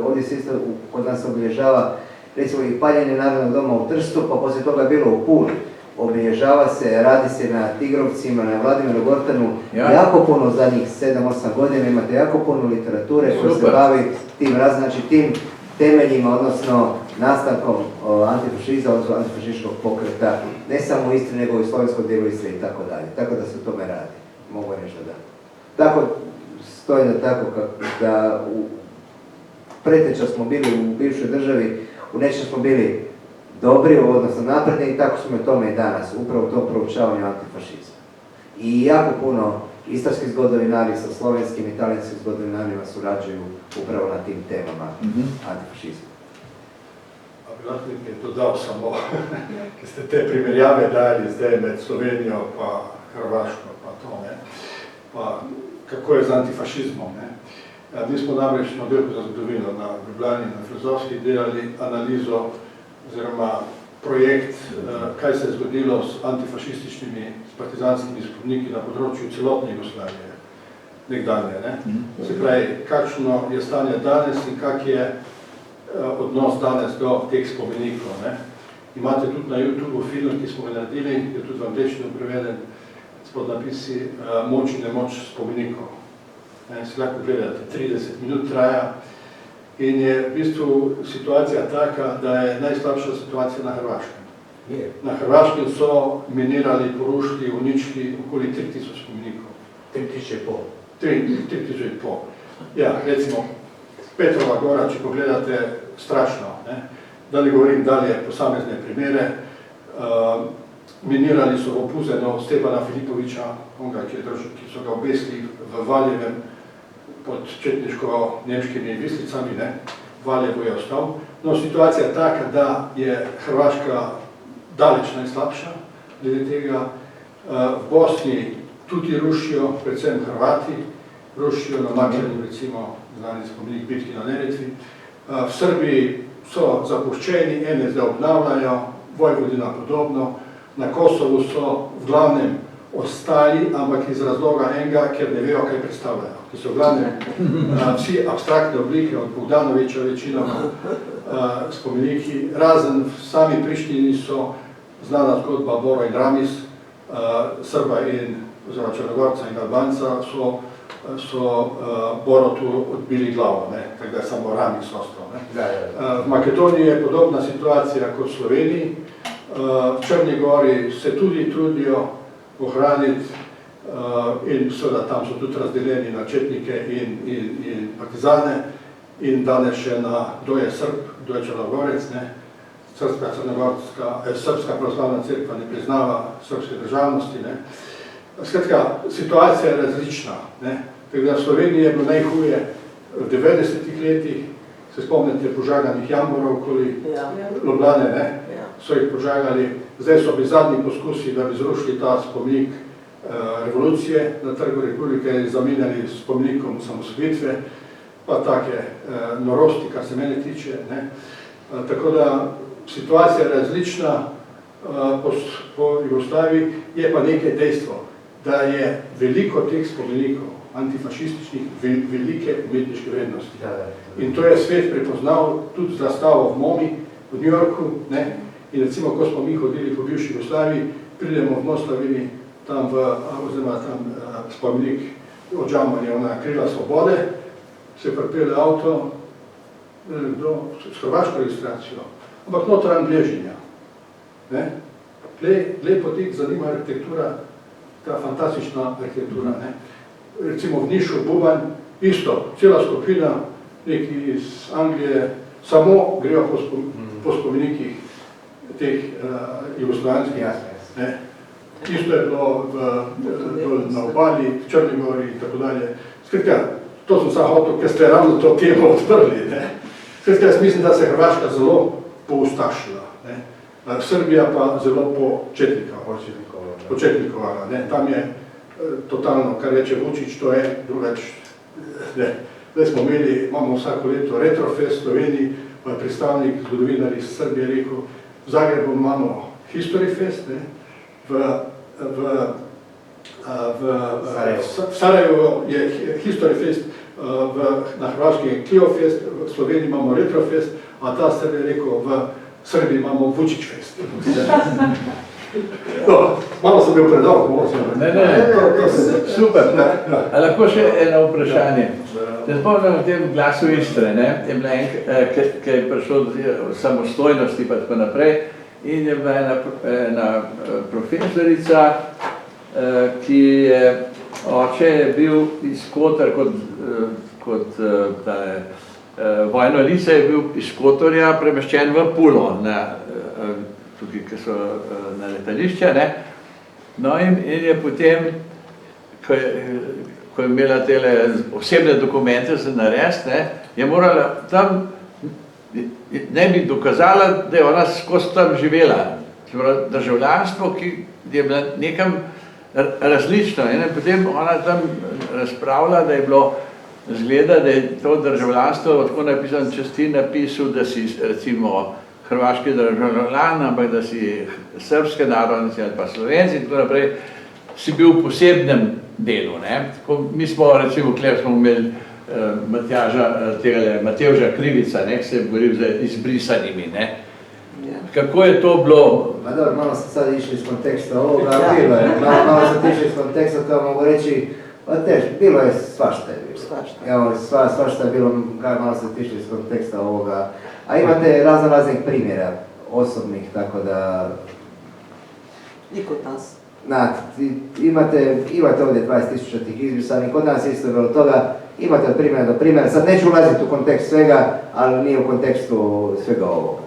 ovdje se isto kod nas obilježava recimo i paljenje Narodnog doma u Trstu, pa poslije toga je bilo u Puli. Obilježava se, radi se na Tigrovcima, na Vladimiru Gortanu, jako puno zadnjih 7-8 godina, imate jako puno literature koja se bavi tim temeljima, odnosno nastankom antifašizma, odnosno antifašističkog pokreta, ne samo u Istri, nego i u slovenskom dijelu Istre i tako dalje. Tako da se o tome radi, mogu reći da. Tako stoji da tako da preteča smo bili u bivšoj državi, u nečem smo bili dobri, odnosno napredni i tako smo i tome i danas, upravo u tom proučavanju antifašizma. I jako puno istarski zgodovinari sa slovenskim i italijanskim zgodovinarima surađuju upravo na tim temama antifašizma. Pa bi lahko nekaj dodal samo, ki ste te primerjave dali zdaj med Slovenijo pa Hrvaško pa to, pa kako je z antifašizmom. Mi smo namreč na oddelku za zgodovino na Ljubljani, na filozofski delali analizo oziroma projekt, kaj se je zgodilo s antifašističnimi, s partizanskimi spomeniki na področju celotne Jugoslavije, nekdanje. Se pravi, kakšno je stanje danes in kak je odnos danes do teh spomenikov. Imate tudi na YouTube film, ki smo ga naredili, je tudi v angleščino preveden, spod napisi Moč in nemoč spomenikov. Se lahko gledate, 30 minut traja in je v bistvu situacija taka, da je najslabša situacija na Hrvaškem. Na Hrvaškem so minirali, porušili, uničili okoli 3000 spomenikov. 3500. 3500. Ja, recimo, Petrova gora, če pogledate, strašno. Ne? Da ne govorim dalje posamezne primere. Minirali so v Opuzeno Stepana Filipoviča, ki so ga obesili v Valjevem pod četniško-nemškimi vislicami, ne? Valjevo je ostal. No, situacija je taka, da je Hrvaška daleč najslabša, glede tega. V Bosni tudi rušijo, predvsem Hrvati, rušijo na Makedoniji, recimo, znani spomenik bitki na Neretvi. V Srbiji so zapuščeni, ene zdaj obnavljajo, Vojvodina podobno. Na Kosovu so v glavnem ostali, ampak iz razloga enega, ker ne vejo, kaj predstavljajo. Ki so v glavnem vsi abstraktne oblike, od Bogdanoviča večino spomeniki, razen v sami Prištini so znana zgodba Boro in Ramis, Srba oziroma Črnogorca in Albanca so Borotu odbili glavo, tako da je samo Ramis ostal. V Makedoniji je podobna situacija kot v Sloveniji. V Črni gori se tudi trudijo ohraniti in seveda tam so tudi razdeljeni na četnike in partizane in danes še na kdo je Srb, kdo je Črnogorec. Srpska pravoslavna cerkva ne priznava srpske državnosti. Skratka, situacija je različna. Tako da v Sloveniji je bilo najhuje v 90-ih letih, se spomnite požaganih jamborov okoli Ljubljane, so jih požagali. Zdaj so bili zadnji poskusi, da bi zrušili ta spomenik revolucije na Trgu Republike in zamenjali s spomenikom osamosvojitve, pa take norosti, kar se mene tiče. Tako da situacija je različna po Jugoslaviji, je pa nekaj dejstvo, da je veliko teh spomenikov antifašističnih velike umetniške vrednosti. In to je svet prepoznal tudi z razstavo v MoMI v New Yorku. In recimo, ko smo mi hodili po bivši Jugoslaviji, pridemo v Moslavini, tam spomenik od Džamanja, ona Krila svobode, se pripelje avto s hrvaško registracijo, ampak notran Bležinja. Lepo tih zanima arhitektura, ta fantastična arhitektura. Recimo v Nišu, Bubanj, isto, cela skupina, neki iz Anglije, samo grejo po spomenikih teh jugoslovanskih. Isto je bilo na obali, v Črni gori in tako dalje. Skratka, to sem samo hotel, ker ste ravno to temo odprli. Skratka, jaz mislim, da se je Hrvaška zelo poustašila. Srbija pa zelo početnikovala. Tam je totalno, kar reče Vučić, to je drugač. Zdaj smo imamo vsako leto Retrofest v Sloveniji, pa je predstavnik zgodovinar iz Srbije rekel, v Zagrebu imamo History Fest, v Sarajevo je History Fest, na Hrvaški je Clio Fest, v Sloveniji imamo Retrofest, a ta Srbija je rekel, v Srbiji imamo Vučić Fest. Malo sem bil predolg. Ne, super. A lahko še eno vprašanje. Se spomnim v tem Glasu Istre, je bila ki je prišlo do samostojnosti pa tako naprej, in je bila ena profesorica, ki je, oče je bil iz Kotor, kot vojno lice je bil iz Kotorja premeščen v Pulo, tukaj, ki so na letališče. No in je potem, ko je imela tele osebne dokumente za narediti, je morala tam, ne bi dokazala, da je ona skozi tam živela. Državljanstvo, ki je bila nekam različno. In potem ona tam razpravlja, da je bilo zgleda, da je to državljanstvo tako napisano, če si napisal, da si recimo hrvaški državljan, ampak da si srpske narodnosti ali pa Slovenci in tako naprej, si bil v posebnem delu. Mi smo, recimo, tukaj smo imeli Matevža Krivica, ki se je boril z izbrisanimi. Kako je to bilo? Malo ste sad išli iz konteksta ovoga, bilo je. Malo ste išli iz konteksta, to mogu reći, bilo je svašta je bilo. Svašta je bilo, malo ste išli iz konteksta ovoga. A imate raznih primjera, osobnih, tako da... I kod nas. Imate ovdje 20.000 tih izbrisanih, kod nas isto bilo toga Imate od primjera do primjera, sad neću ulaziti u kontekst svega, ali nije u kontekstu svega ovoga.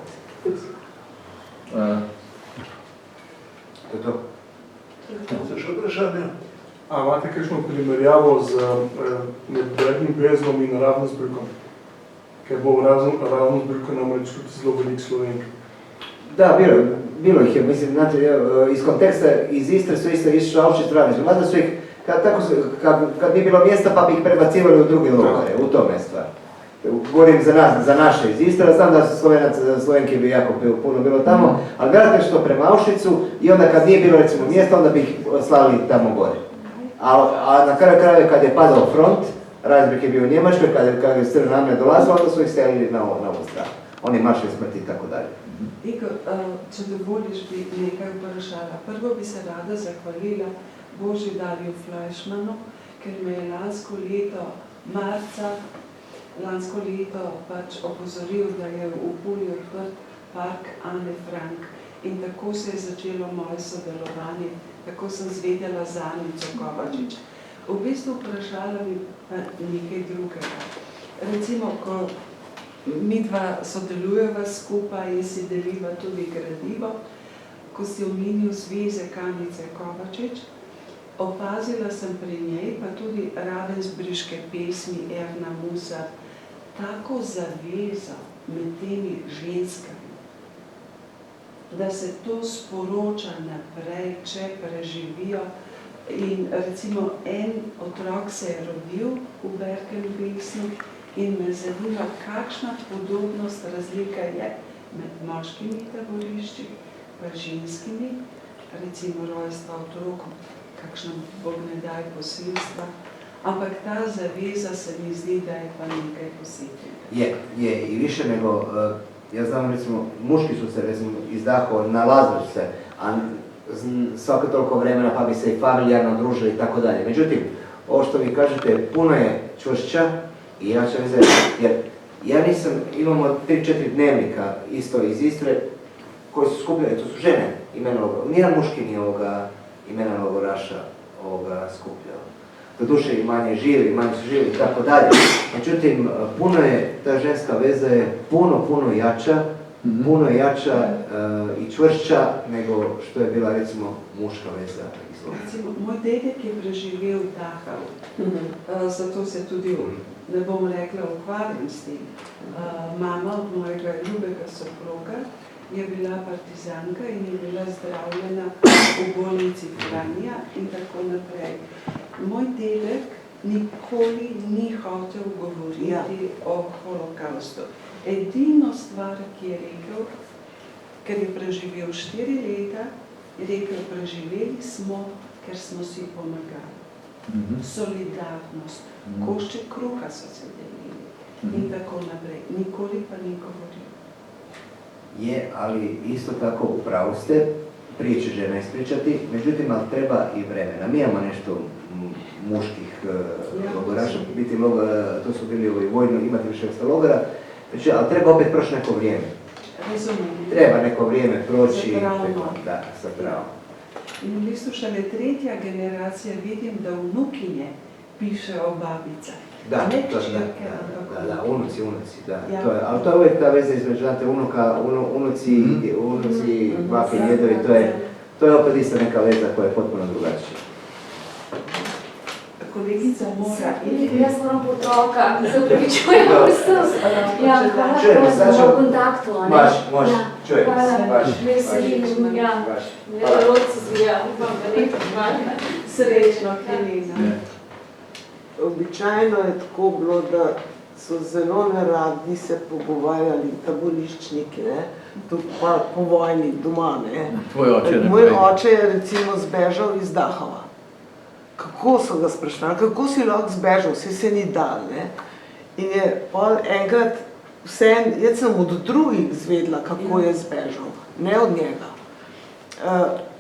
To je to. Za še vprašanje? A imate kakšno primerjavo z med Bergnim Breznom in Ravensbrückom? Ker bo v Ravensbrücku namreč tudi zelo velik Slovenk. Da, bilo ih je, mislim, znate, iz konteksta, iz Istre su isto išli Auschwitz, Ravensbrück, mada su ih, kad bi bilo mjesta pa bi ih prebacivali u druge logore, u tome stvar. Govorim za nas, za naše iz Istra, znam da su Slovenke bi jako puno bilo tamo, ali vjerojatno što prema Auschwitzu i onda kad nije bilo recimo mjesta, onda bi ih slali tamo gore. A na kraju krajeva kad je padao front, Ravensbrück je bio u Njemačkoj, kad je Crvena armija dolazila, onda su ih selili na ovu stranu. Oni maršali smrti i tako dalje. Igor, če dovoliš, bi nekaj vprašala. Prvo bi se rada zahvalila Božidarju Fleischmannu, ker me je lansko leto marca, pač opozoril, da je v Puli odprt park Ane Frank. In tako se je začelo moje sodelovanje, tako sem zvedela za Anico Kovačič. V bistvu vprašala bi pa nekaj drugega. Recimo, ko midva sodelujeva skupaj in si deliva tudi gradivo, ko si omenil Zveze Anice Kovačič, opazila sem pri njej, pa tudi ravensbriške pesmi Erna Musa, tako zavezo med temi ženskami, da se to sporoča naprej, če preživijo. In recimo en otrok se je rodil v Bergen-Belsen in me zanima, kakšna podobnost, razlika je med moškimi taborišči pa ženskimi, recimo rojstva otrok, kakšna bog ne daj posilstva, ampak ta zaveza se mi zdi, da je pa nekaj posebnega. Je i više nego, ja znam recimo, muški su se recimo izdahao, nalazili se, a svako toliko vremena pa bi se i familijarno družili i tako dalje. Međutim, ovo što vi kažete, puno je čvršća i jača veze, jer ja nisam, imamo 3-4 dnevnika isto iz Istre, koji su skupljeni, to su žene imena logoraša, nijedan muški nije imena logoraša skupljao. Doduše i manje živi i tako dalje. Međutim, puno je, ta ženska veza je puno jača, puno jača i čvršća nego što je bila recimo muška veza iz Slovenije. Recimo, moj dedek je preživel Dachau, zato se tudi, ne bom rekla, ukvarjam s tem. Mama od mojega ljubega soproga je bila partizanka in je bila zdravljena v bolnici Franja in tako naprej. Moj dedek nikoli ni hotel govoriti o holokaustu. Edino stvar, ki je rekel, ker je preživel 4 leta, je rekel, preživeli smo, ker smo si pomagali. Solidarnost, košček kruha so se delili in tako naprej. Nikoli pa ni govoril. Je, ali isto tako u pravu ste, prije će žena ispričati, međutim, ali treba i vremena. Mi imamo nešto muških logoraša, to su bili vojno, imati više vrsta logora, ali treba opet proći neko vrijeme. Treba neko vrijeme proći. Da, sa pravom. In v bistvu šele 3. generacija vidim, da vnukinje piše o babicah. Da, unuci, da. Ali to je uvijek ta veza između, znate, unuci, bake, djedovi, to je opet isto neka veza koja je potpuno drugačija. Kolegica mora... Jaz moram po otroka, se upravičujem vsem. Ja, hvala po kontaktu. Moš, čujem. Veselim, ja. Rodci zvija, upam, da nekaj hvala. Srečno, Helena. Običajno je tako bilo, da so zelo neradni se pogovarjali taboriščniki, tudi pa po vojni doma. Tvoj oče ne Moj oče je recimo zbežal iz Dachauja. Kako so ga sprašvali, kako si lahko zbežal, vse se ni dal. In je enkrat vseeno, jaz sem od drugih zvedla, kako je zbežal, ne od njega.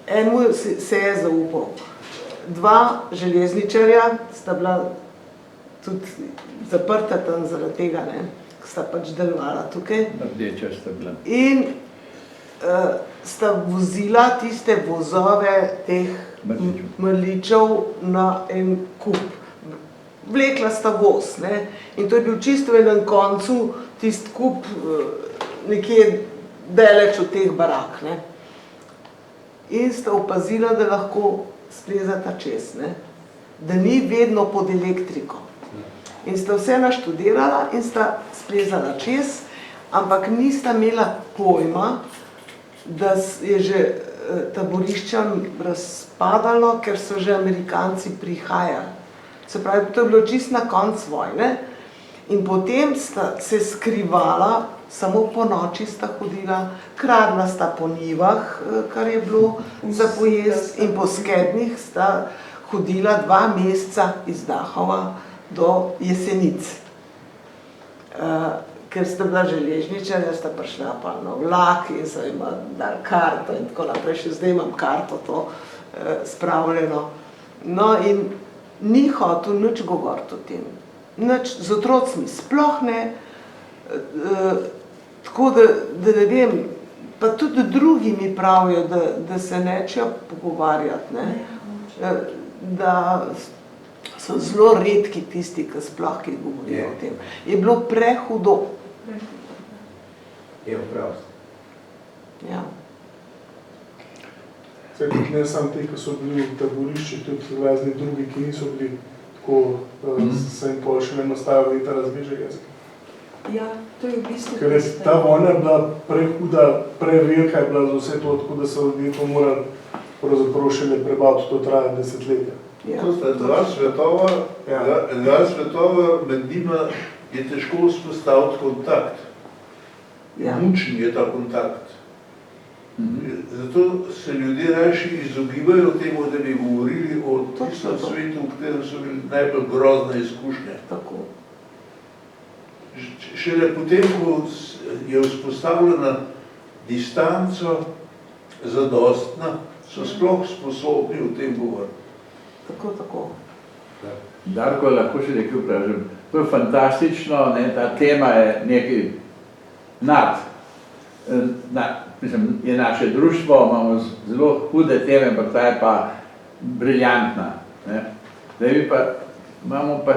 Enemu se je zaupal. 2 železničarja sta bila tudi zaprta tam zaradi tega, sta pač delovala tukaj. Rdeča sta bila. In sta vozila tiste vozove teh mrličev na en kup. vlekla sta voz, ne, in to je bil čisto v enem koncu tist kup nekje daleč od teh barak, ne. In sta opazila, da lahko splezata čez, ne, da ni vedno pod elektriko. In sta vse naštudirala in sta splezala čez, ampak nista imela pojma, da je že taboriščam razpadalo, ker so že Amerikanci prihajali. Se pravi, to je bilo čisto na konc vojne in potem sta se skrivala, samo po noči sta hodila, kradla sta po njivah, kar je bilo za pojest, in po skednjih sta hodila 2 meseca iz Dachova do Jesenic. Ker sta bila železničarja, sta prišla pa na vlak in so jim dali karto in tako naprej, še zdaj imam karto to spravljeno. No in ni hotel nič govoriti o tem, nič z otrocmi, sploh ne, tako da ne vem, pa tudi drugi mi pravijo, da se nečejo pogovarjati, ne, da so zelo redki tisti, ki sploh kaj govorijo o tem. Je bilo prehudo. Je prav. Ja. Zdaj, tudi ne samo te, ki so bili v taborišči, tudi razni drugi, ki niso bili tako, se jim pol še vedno stavili ta razbeže jezik. Ja, to je v bistvu... Ker je ta vojna bila prehuda, prevelika je bila za vse to, tako da so ljudje to morali pravzaprav šele prebaviti, to traja desetletja. To sta dva svetova, med njima je težko vzpostaviti kontakt. Mučen je ta kontakt. Zato se ljudje rajši izogibajo temu, da bi govorili o tistem svetu, v katerem so bili najbolj grozne izkušnje. Šele potem, ko je vzpostavljena distanca zadostna, so sploh sposobni o tem govoriti. Tako. Darko, lahko še nekaj vprašam. To je fantastično, ne, ta tema je nekaj mislim, je naše društvo, imamo zelo hude teme, ampak ta je pa briljantna. Ne. Zdaj imamo pa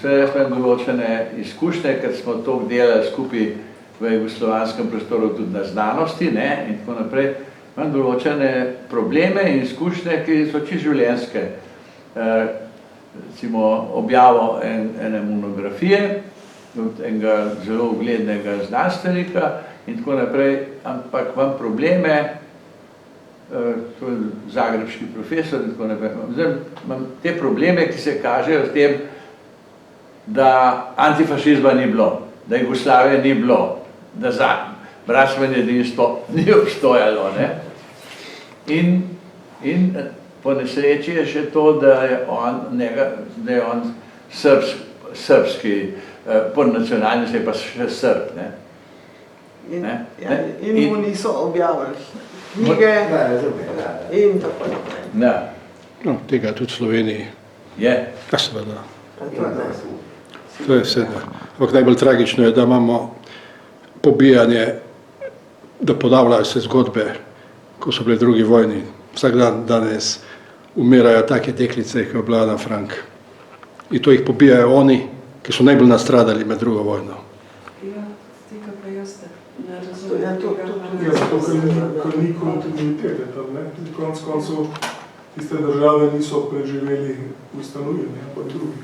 sve določene izkušnje, ker smo toliko delali skupaj v jugoslovanskem prostoru tudi na znanosti, ne, in tako naprej. Imam določene probleme in izkušnje, ki so čisto življenjske. Recimo objavo ene monografije od enega zelo uglednega znanstvenika in tako naprej, ampak imam probleme, to je zagrebški profesor in tako naprej, zdaj imam te probleme, ki se kažejo s tem, da antifašizma ni bilo, da Jugoslavije ni bilo, da bratstveno jedinstvo ni obstojalo, ne? In po nesreči je še to, da je on srbski, po nacionalni se je pa še Srb, ne? In mu niso objavili knjige in tako naprej. No, tega tudi v Sloveniji. Je. Ja, seveda. To je seveda. Ampak najbolj tragično je, da imamo pobijanje, da ponavljajo se zgodbe, ko so bile v drugi vojni. Vsak dan danes umirajo take deklice, ki je bila Ana Frank. In to jih pobijajo oni, ki so najbolj nastradali med drugo vojno. Ja, tega pa jaz ne razumem. Zato, ker ni kontinuitete tam, ne? Tudi konec koncev tiste države niso preživeli ustanovili, pa drugi.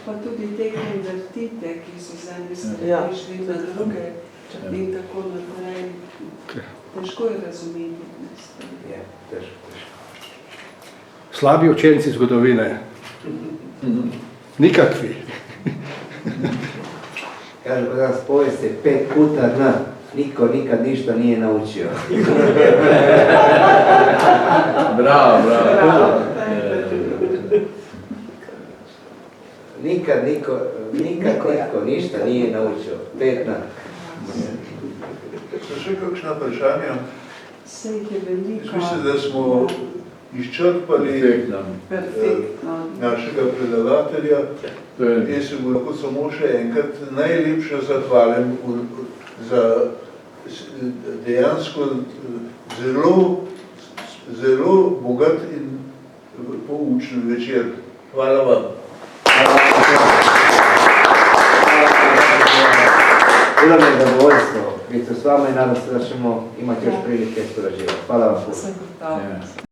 Pa tudi te konvertite, ki so z ene strani šli na druge in tako naprej. Težko je razumeti. Je, težko. Slabi učenci zgodovine. Nikakvi. Kaže, kod nas povijest je 5 puta dna. Niko nikad ništa nije naučio. Bravo. Nikad niko ništa nije naučio. 5 dna. So še kakšna vprašanja? Se jih je veliko. Mislim, da smo izčrpali našega predavatelja. Jaz se mu lahko samo še enkrat najlepše zahvalim za dejansko zelo bogat in poučen večer. Hvala vam. Bilo mi je zadovoljstvo biti s vama i nadam se da ćemo imati još prilike surađivati. Hvala vam puno. Sem gotovo.